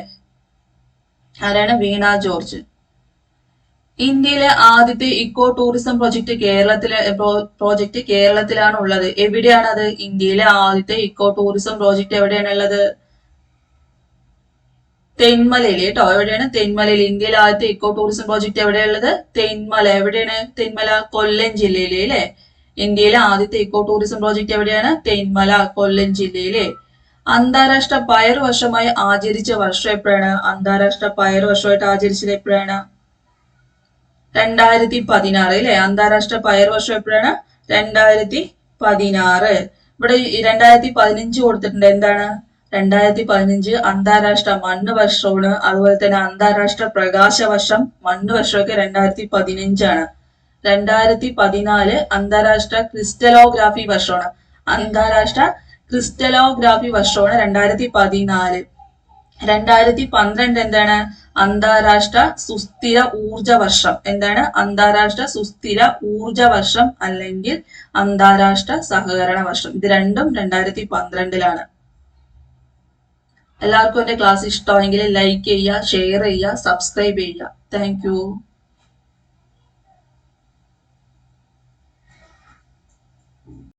Speaker 1: ആരാണ്? വീണ ജോർജ്. ഇന്ത്യയിലെ ആദ്യത്തെ ഇക്കോ ടൂറിസം പ്രോജക്റ്റ് കേരളത്തിലാണ് ഉള്ളത്. എവിടെയാണ് അത്? ഇന്ത്യയിലെ ആദ്യത്തെ ഇക്കോ ടൂറിസം പ്രോജക്റ്റ് എവിടെയാണ് ഉള്ളത്? തെന്മലയിൽ കേട്ടോ. എവിടെയാണ്? തെന്മലയിൽ. ഇന്ത്യയിലെ ആദ്യത്തെ ഇക്കോ ടൂറിസം പ്രോജക്റ്റ് എവിടെയുള്ളത്? തെന്മല. എവിടെയാണ് തെന്മല? കൊല്ലം ജില്ലയിലെ അല്ലെ. ഇന്ത്യയിലെ ആദ്യത്തെ ഇക്കോ ടൂറിസം പ്രോജക്റ്റ് എവിടെയാണ്? തെന്മല, കൊല്ലം ജില്ലയിലെ. അന്താരാഷ്ട്ര പയർ വർഷമായി ആചരിച്ച വർഷം എപ്പോഴാണ്? അന്താരാഷ്ട്ര പയർ വർഷമായിട്ട് ആചരിച്ചത് എപ്പോഴാണ്? 2016 അല്ലെ. അന്താരാഷ്ട്ര പയർ വർഷം എപ്പോഴാണ്? 2016. ഇവിടെ 2015 കൊടുത്തിട്ടുണ്ട്. എന്താണ്? 2015 അന്താരാഷ്ട്ര മണ്ണ് വർഷമാണ്. അതുപോലെ തന്നെ അന്താരാഷ്ട്ര പ്രകാശ വർഷം, മണ്ണ് വർഷമൊക്കെ 2015 2014 അന്താരാഷ്ട്ര ക്രിസ്റ്റലോഗ്രാഫി വർഷമാണ്. അന്താരാഷ്ട്ര ക്രിസ്റ്റലോഗ്രാഫി വർഷമാണ് 2014. 2012 എന്താണ്? അന്താരാഷ്ട്ര സുസ്ഥിര ഊർജ വർഷം. എന്താണ്? അന്താരാഷ്ട്ര സുസ്ഥിര ഊർജ വർഷം അല്ലെങ്കിൽ അന്താരാഷ്ട്ര സഹകരണ വർഷം. ഇത് രണ്ടും 2012. എല്ലാവർക്കും എന്റെ ക്ലാസ് ഇഷ്ടമായെങ്കിൽ ലൈക്ക് ചെയ്യുക, ഷെയർ ചെയ്യുക, സബ്സ്ക്രൈബ് ചെയ്യുക. Thank you.